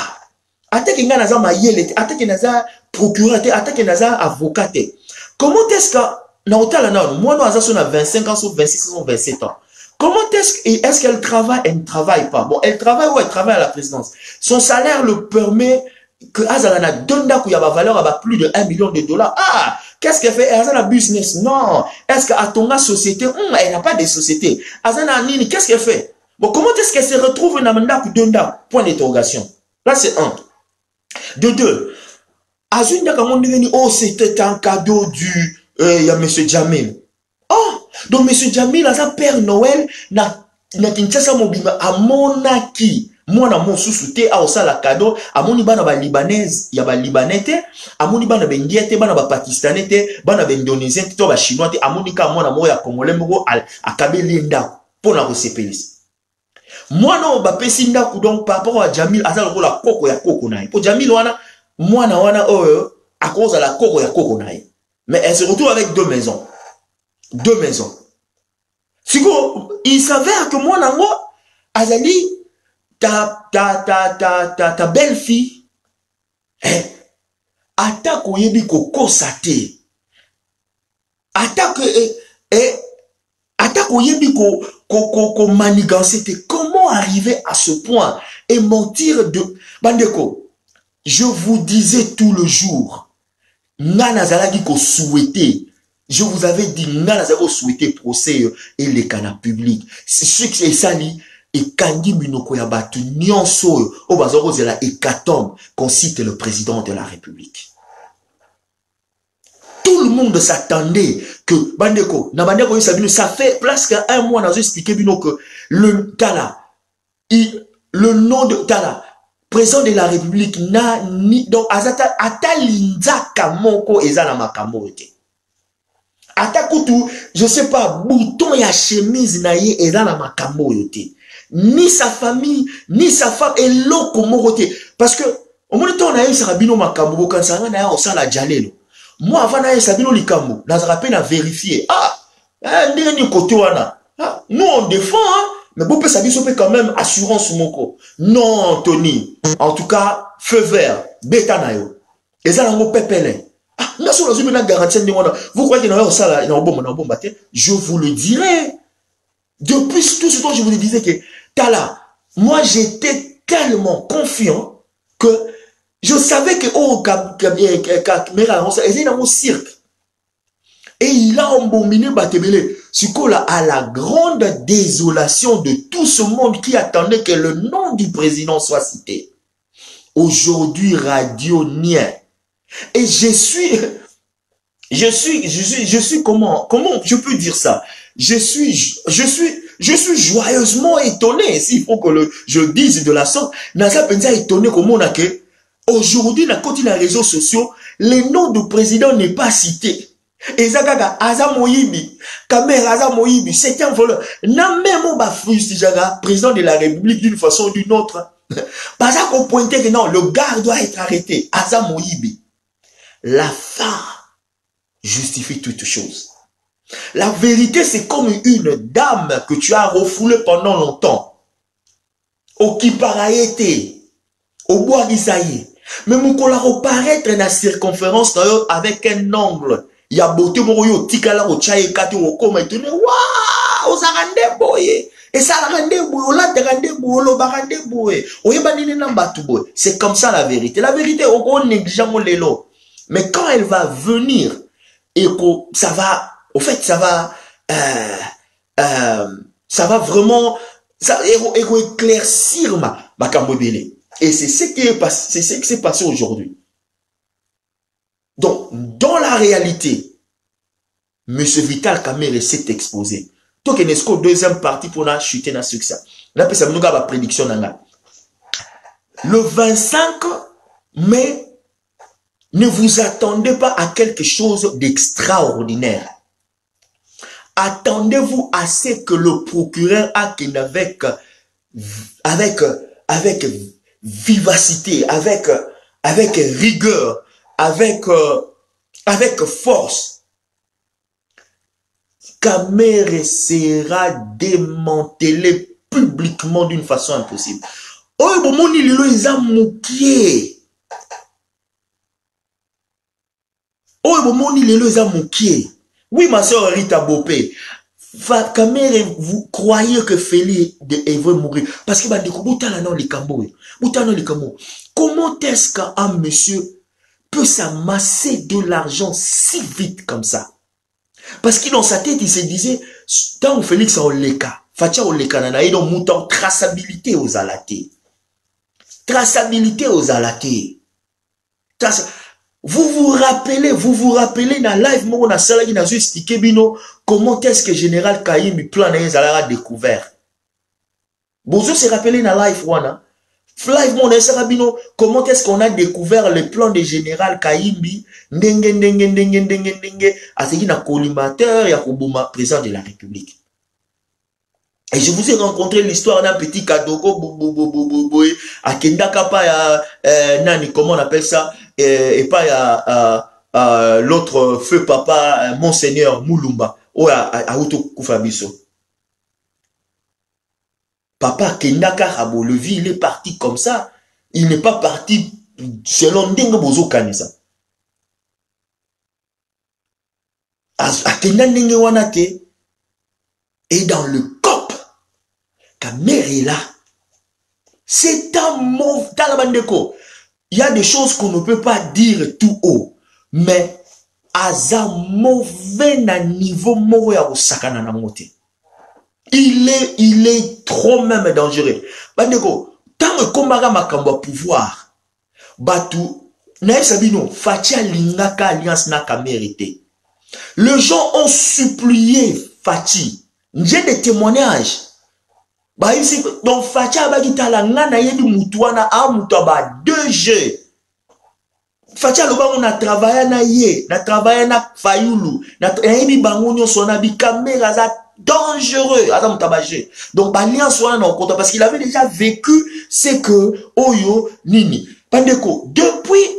ata kinga naza mayele, ata kinaza procureur, ata kinaza avocat. Comment est-ce que na otala na moi no aza so na 25 ans, 26 ans, 27 ans. Comment est-ce qu'elle travaille? Elle ne travaille pas. Bon, elle travaille ou elle travaille à la présidence. Son salaire le permet que azala donda ku ya ba valeur à plus de 1 million de dollars. Ah, qu'est-ce qu'elle fait? Azala business. Non. Est-ce qu'à ton société, elle n'a pas de société. Azala nini, qu'est-ce qu'elle fait? Bon, comment est-ce qu'elle se retrouve dans le Donda? Point d'interrogation. Là, c'est un. De deux, Azunda Kamondeni, oh, c'était un cadeau du M. Jamil. Oh, donc M. Jamil, à Père Noël, na Kinshasa Mobima, à Monaki, moi, na mon sous-souté, à Osala cadeau, à mon Ibana ba libanaise, ya ba libanais, à mon Ibana bendiete, bana ba pakistanais, bana ba indonésien, to ba chinois, à mon Ika, moi, na moi, ya congolais, mo, à Kabelenda, pour la recepelis. Moi non ba pesinda ku donc par rapport à Jamil azal ko la koko ya koko nae. Pour Jamil wana moi na wana à cause de la koko ya koko nae. Mais elle se retrouve avec deux maisons. Deux maisons. Siko il s'avère que moi nango azali ta belle-fille attaque au yebi ko kosate. Attaque au yebi ko manigancer. Comment arriver à ce point et mentir de Bandeko? Je vous disais tout le jour, Nanazalagi ko souhaité. Je vous avais dit Nanazalagi souhaité procès et les canaux publics. C'est ce qui est sali et Kandi Minoko Yabatu Nyonso au bazaro de la hécatombe qu'on cite le président de la République. Tout le monde s'attendait que Bandeko, Nabandeko Sabino, ça fait presque un mois, nous expliqué Bino que le Tala, le nom de Tala, président de la République, n'a ni, donc, Atalinza Kamoko Ezana Makamote. Atakutu, je sais pas, bouton ya chemise na ye et dans la makambo yote. Ni sa famille, ni sa femme, et l'autre moroté. Parce que, au moment où on a eu Sarabino makambo, quand ça a eu ça la jalelo. Moi, avant d'aller Sabino Likambo, nous avons peine à vérifier. Nous, on défend, hein, mais vous pouvez quand même assurance moko. Non, Tony. En tout cas, feu vert, bêta nayo. Et ça, on pépele. Vous croyez qu'il y a ça là, je vous le dirai. Depuis tout ce temps, je vous le disais que, Tala, moi, j'étais tellement confiant que je savais que, oh, caméra, c'est dans mon cirque. Et il a embominé Batebele. Ce là, à la grande désolation de tout ce monde qui attendait que le nom du président soit cité. Aujourd'hui, Radio Nien. Et je suis comment je peux dire ça? Je suis joyeusement étonné, s'il faut que je dise de la sorte. Nasa Penza étonné comment on a que, aujourd'hui, dans les réseaux sociaux, le nom du président n'est pas cité. Et Zagaga, Aza Moïbi, Kamer Aza Moïbi, c'est un voleur. N'a même pas frustré, président de la République d'une façon ou d'une autre. Parce qu'on pointait que non, le gars doit être arrêté. Aza Moïbi. La fin justifie toute chose. La vérité, c'est comme une dame que tu as refoulée pendant longtemps. Au Kiparaïté, au bois d'Isaïe. Mais mon collègue paraître dans la circonférence avec un angle. Il y a beauté moroyo, tikala au tchaye kati au koma et tourne. Waouh, aux arandais boye. Et ça rende boye, là te rende boye, lo barande boye. Oyebanine nambatu boye. C'est comme ça la vérité. La vérité, on néglige mon lélo. Mais quand elle va venir, et que ça va, au fait, ça va vraiment, ça va éclaircir ma cambobélé. Et c'est ce qui s'est passé aujourd'hui. Donc, dans la réalité, M. Vital Kamerhe s'est exposé. Donc, il y a deuxième partie pour la chuter dans le succès. Là, c'est une prédiction. Le 25 mai, ne vous attendez pas à quelque chose d'extraordinaire. Attendez-vous à ce que le procureur acte avec vivacité, avec rigueur, avec force. Kamerhe sera démantelé publiquement d'une façon impossible. Oh, bon, ils ont mouqué. Oh, bon, ils ont mouqué. Oui, ma soeur Rita Bopé. Kamerhe, vous croyez que Félix veut mourir? Parce que comment est-ce qu'un monsieur peut s'amasser de l'argent si vite comme ça? Parce qu'il dans sa tête, il se disait, tant que Félix a oleka, Fatia oleka nana, il a mouton traçabilité aux alatés. Traçabilité aux alatés. Vous vous rappelez dans live, moi, on a salagi dans ce stické bino, comment est-ce que Général Kayimi plan les alara découvert? Vous se rappelez dans live, wana? Live, mon Sarabino, comment est-ce qu'on a découvert le plan de Général Kayimbi, à ce qui n'a collimateur, Yakoubuma, président de la République. Et je vous ai rencontré l'histoire d'un petit Kadogo, à Kendakapa, Nani, comment on appelle ça, et pas l'autre feu papa, Monseigneur Moulumba, ou à Outo Koufabiso. Papa Kendaka Rabo, le vie, il est parti comme ça. Il n'est pas parti selon Dengue Bozo Kanisa. A Kendane Wanate est dans le cop. Kamerhe est là. C'est un mauvais talabandeko. Il y a des choses qu'on ne peut pas dire tout haut. Mais à un mauvais niveau, mauvais à Osakana Namote. Il est trop même dangereux. Bandeko, tant que combat makambo pouvoir, Batu, nae sabino, Fatia Lingaka Alliance n'a qu'à mériter. Les gens ont supplié Fati. J'ai des témoignages. Bah ici, donc Fatia Bagita la ngana yebi mutuana a mutaba 2G. Fachi aloba on a travaillé na ye, na travaillé na Fayulu, na ebi bango nyonso na bi caméra za dangereux, adam tabagé. Donc l'alliance on a compte parce qu'il avait déjà vécu c'est que oyo nini. Pandeko depuis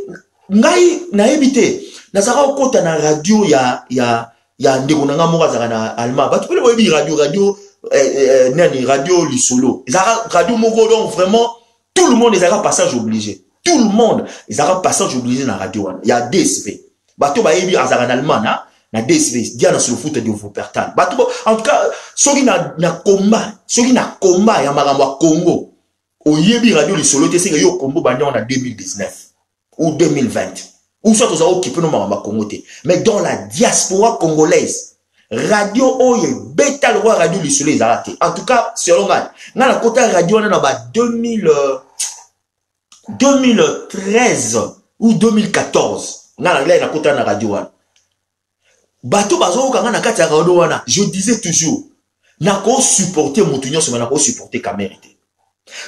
ngai na ebité, na sara compte na radio ya ndeko na ngamoka za na allemand. Ba tu peux le radio nani radio lisolo. Zara radio moko donc vraiment tout le monde les a passage obligé. Tout le monde, ils ont passage obligé dans la radio. Il y a DSV. Bateau ba yebi azara en allemand na DSV. Dia na sur le foot de Wuppertal. Bateau en tout cas, ceux qui na combat ya makambo Congo. O yebi radio li solo te c'est que yo combo bandi en 2019 ou 2020. Ou soit aux occupé no makambo Congo te. Mais dans la diaspora congolaise, radio oye beta le roi radio li solo ezarate. En tout cas, selon moi, na la côté radio na ba 2013 ou 2014 na la kota na radio wana bato bazo kanga na kati ya radio wana je disais toujours na ko supporter mutunyo so na ko supporter caméra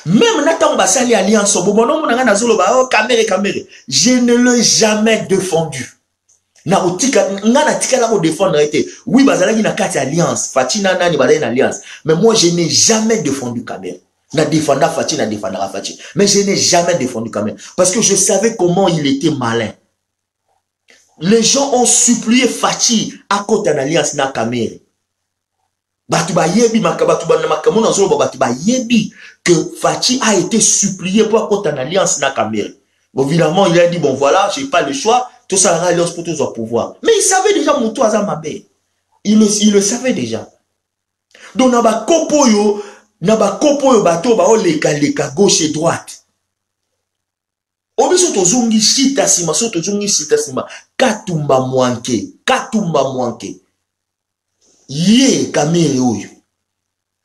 même na tamba sali alliance bobono na na zolo ba caméra je ne l'ai jamais défendu na otika ngana tika la ko défendre été oui bazalaki na kati alliance fatina nani bazali na alliance mais moi je n'ai jamais défendu caméra. Na défendra Fachi, na défendra Fachi. Mais je n'ai jamais défendu quand même. Parce que je savais comment il était malin. Les gens ont supplié Fachi à côté d'une alliance na Kamere. Batuba yebi makabatuba na makamona zolo batuba yebi que Fachi a été supplié pour à côté d'une alliance na Kamere. Bon, évidemment, il a dit bon voilà, j'ai pas le choix, tout ça sera alliance pour tous au pouvoir. Mais il savait déjà mon toit à ma il le savait déjà. Donc na ba kopoyo na ba kopo yo bato ba oleka gauche et droite. Obiso tozungi sita sima katumba mwanke ye kamere oyo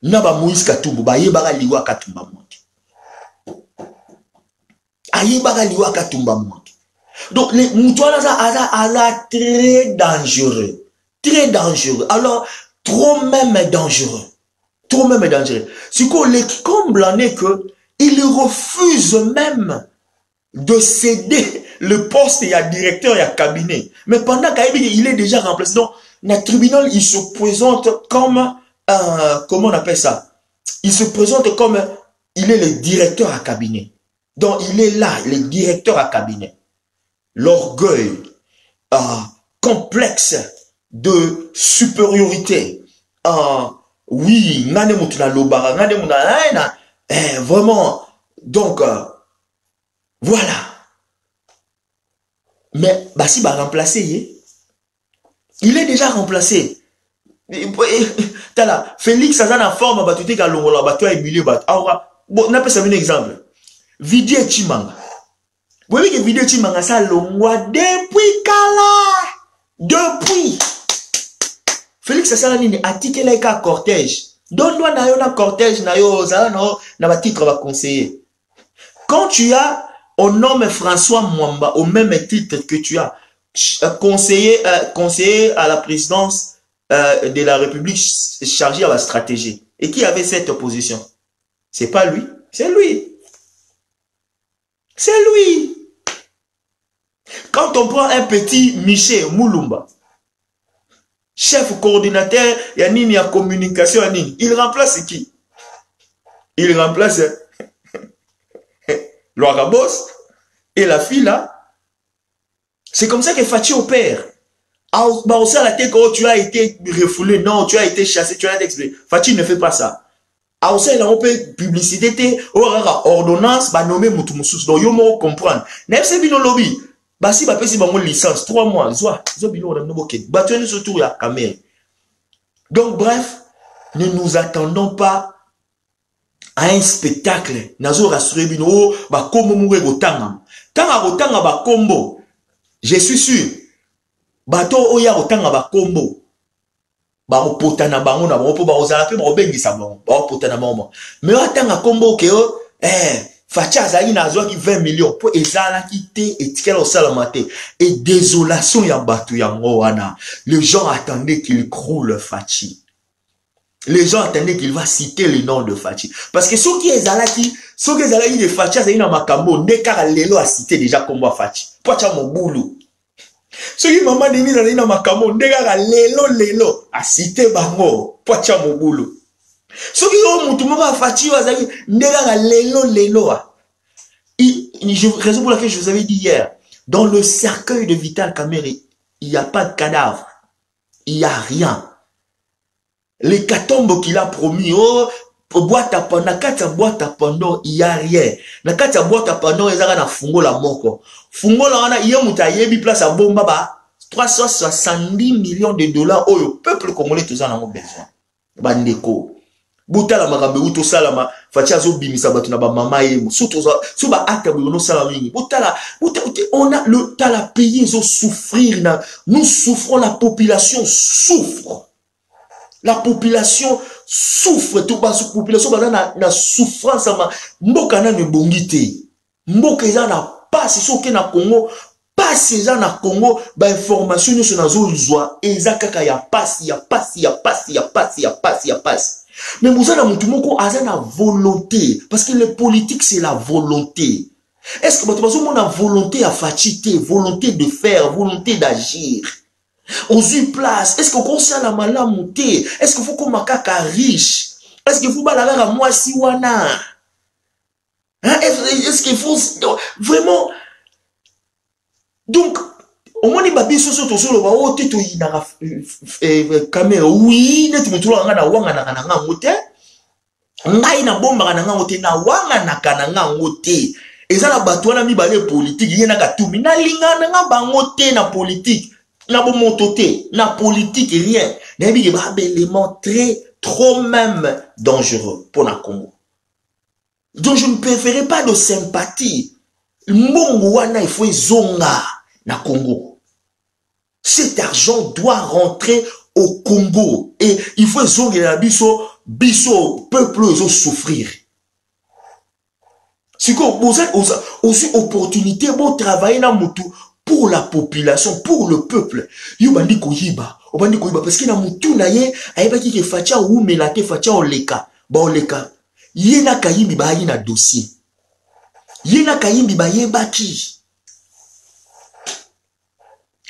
na ba Moïse Katumbu ba ye baka liwa katumba mwanke aye baka liwa katumba mwanke. Donc les mutwana za très dangereux alors trop même dangereux. Ce qu'on les comble en est que il refuse même de céder le poste et à directeur et à cabinet. Mais pendant qu'il est déjà remplacé, donc dans le tribunal, il se présente comme comment on appelle ça? Il se présente comme il est le directeur à cabinet. Donc il est là, le directeur à cabinet. L'orgueil, complexe de supériorité, oui, vraiment, donc, voilà. Mais, si va remplacer, il est déjà remplacé. Félix, ça a une forme, tu t'es galongola, tu as émulé, bon, on appelle ça un exemple. Vidier Chimanga. Vous voyez que Vidier Chimanga, ça longwa depuis Kala. Depuis. Félix Sasalani a tiqué les cas cortège. Donne-toi na cortège na yo na ba titre va conseiller. Quand tu as on nomme François Mwamba au même titre que tu as conseiller à la présidence de la République chargé à la stratégie. Et qui avait cette position? C'est pas lui, c'est lui. C'est lui. Quand on prend un petit Michel Moulumba, chef coordinateur, il y a nini à communication, il remplace qui? Il remplace Loarabos et la fille là. C'est comme ça que Fachi opère. La tête, tu as été refoulé, non, tu as été chassé, tu as été expliqué. Fachi ne fait pas ça. Il a une publicité, ordonnance, nommé Moutoumousous, donc il faut comprendre. N'est-ce pas lobby? Si ba pesi bango licence 3 mois donc bref, ne nous attendons pas à un spectacle nazo rassurer bino ba kombo mure gotanga tanga gotanga ba kombo je suis sûr bato oya gotanga ba kombo ba opotana bango na bango po ba ozala pe ba obengisa bango ba opotana bango mais atanga kombo ke Fachi azali na azwaki 20 millions pour ezalaki te etikela osalama te et désolation ya batu yango wana. Les gens attendaient qu'il croule Fachi. Les gens attendaient qu'il va citer le nom de Fachi. Parce que ceux qui ezalaki de Fachi azali na makambo ndeka lelo a cité déjà comme Fachi. pocha mobulu. Ce qui maman Denise a dit na makamo ndega lelo asite bango pocha mobulu. Ce qui o mutu moko afati wazaki ndega lelo. Raison pour laquelle je vous avais dit hier, dans le cercueil de Vital Kamerhe, il n'y a pas de cadavre. Il n'y a rien. L'hécatombe qu'il a promis, oh, boîte à Pandore, il n'y a rien. Na kati ya boîte à Pandore, il y a fungo la moko. Fungo la wana, il y a muta yebi place à bomba ba 370 millions de dollars. Oh, le peuple congolais, tout ça, n'a pas besoin. Bandeko. Butala makambe uto salama facha zo bimisa batu na ba mama yemo surtout so ba acte bono salama mingi butala on a le tala pays zo souffrir na nous souffrons, la population souffre tout ba population ba na souffrance ma mboka na ne bongité mboka eza na passe soke na Congo passe eza na Congo ba information nyonso na zo zwa eza kaka ya passe mais vous avez la volonté. Parce que le politique, c'est la volonté. Est-ce que vous avez la volonté à fatiguer, volonté de faire, volonté d'agir? On se place. Est-ce que vous avez la malamouté? Est-ce qu'il faut qu'on macaca riche? Est-ce qu'il faut la moi si wana? Est-ce qu'il faut vraiment? Donc, au moins, il y a des choses qui sont là, il y a des caméras, oui, il y a des choses na ngote, ngai na bomba na ngote na wanga na kananga ngote. Ezala batwana mi bale politique, yena katumi na lingana nga bangote na politique, na bomotote, na politique rien. Na bi ba élément trop même dangereux pour la Congo. Donc je ne préférais pas de sympathie. Mbongo wana il faut zonga na Congo. Cet argent doit rentrer au Congo. Et il faut zonga na biso, peuple, ils ont souffrir. C'est quoi, vous avez aussi opportunité pour travailler dans mutu pour la population, pour le peuple. Yubandi koyiba, parce que na mutu na ye, ayeba ki facha ou melate facha oleka, ba oleka. Yena kayimbi ba yina dossier. Yena kayimbi ba yebaki.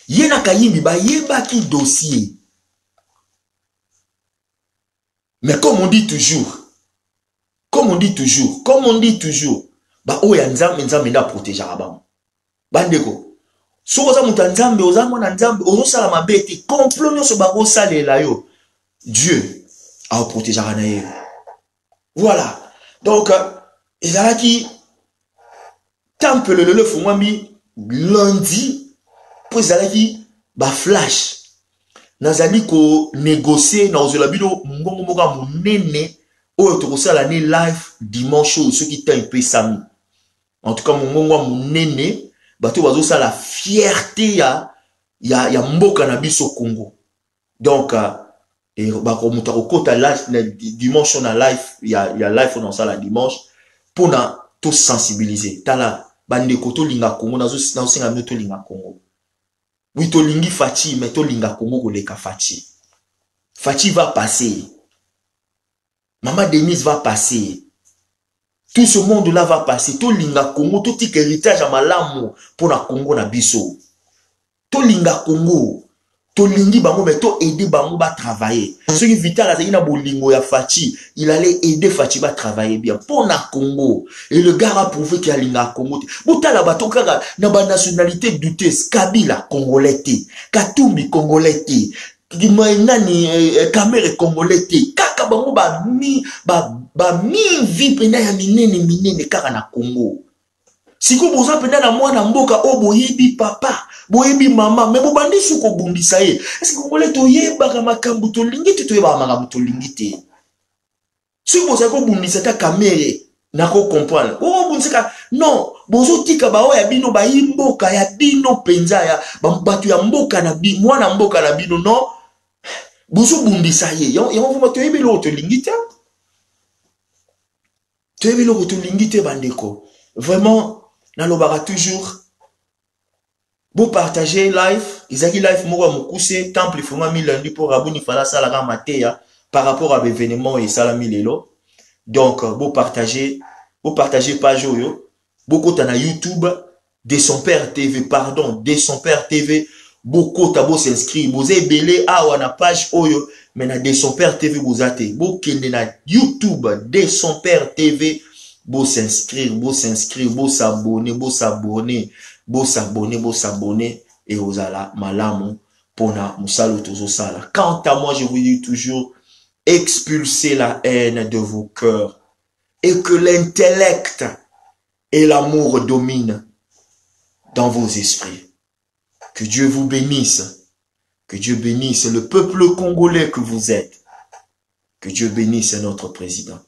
Yena kayimbi ba yebaki dossier. Mais comme on dit toujours, bah oya nzambe na protéger abam. Bandeko. So oza muta nzambe, oza mona nzambe, ozo sala mabete, complot nyoso ba go salela yo. Dieu a protéger na ye. Voilà. Donc ezalaki temple le fumami lundi pour ezalaki ba flash. Nazali ko négocier na ozolabino mbongo moka munene oyo tokosala ni live dimanche ceux qui t'ont payé sami. En tout cas mbongo munene bato bazo ça la fierté ya mboka na biso Congo. Donc et ba ko muta ko kota live dimanche na live ya live on ça la dimanche pour na tous sensibiliser. Tala bande ko to linga Congo nazo singa to linga Congo. Oui, to lingi Fati, mais to linga Congo koleka Fati. Fati va passer. Maman Denise va passer. Tout ce monde-là va passer. To linga Congo, to tik héritage à malamu pour la Congo na biso. To linga Congo. To lingi bango, mais to aider bango ba travailler. Ce qui vital à na bolingo ya Fati, il allait aider Fati ba travailler bien pour na Congo. Et le gars a prouvé qu'il y a linga Congo. Bouta la bato kaka na ba nationalité douteuse, Kabila congolais, Katumbi congolais, nani Kamerhe congolais, kaka bango ba mi vie pena ya minene kaka na Congo. Siko boza pena na mwana mboka o boyebi papa, boyebi mama, mais bobandi suko bundisa ye. Est-ce que congolais to yeba ka makambu to lingite to yeba makambu to lingite. Siko boza ko bundisa ta Kamerhe na ko comprendre. O bundisa non, bozo tika ba o ya bino ba yimboka ya bino penza ya batu ya mboka na bi mwana mboka na bino non. Bozo bundisa ye. Yo vuma to yebi lo to lingite. To yebi lo to lingite bandeko. Vraiment nalobara toujours vous partagez live Isaki live moko mukuse temple fuma mi lundi pour rabuni fala sala ka mateya par rapport à l'événement et salami lelo. Donc vous partagez page yo beaucoup na YouTube De son père TV, pardon, de son père TV, beaucoup tabo s'inscrit, vous avez belé à la page oyo, mais na de son père TV vous avez, vous qui na YouTube, de son père TV, vous s'inscrire, vous s'abonner, et vous allez malamu pour na musalo tozo sala. Quant à moi, je vous dis toujours, expulsez la haine de vos cœurs et que l'intellect et l'amour dominent dans vos esprits. Que Dieu vous bénisse. Que Dieu bénisse le peuple congolais que vous êtes. Que Dieu bénisse notre président.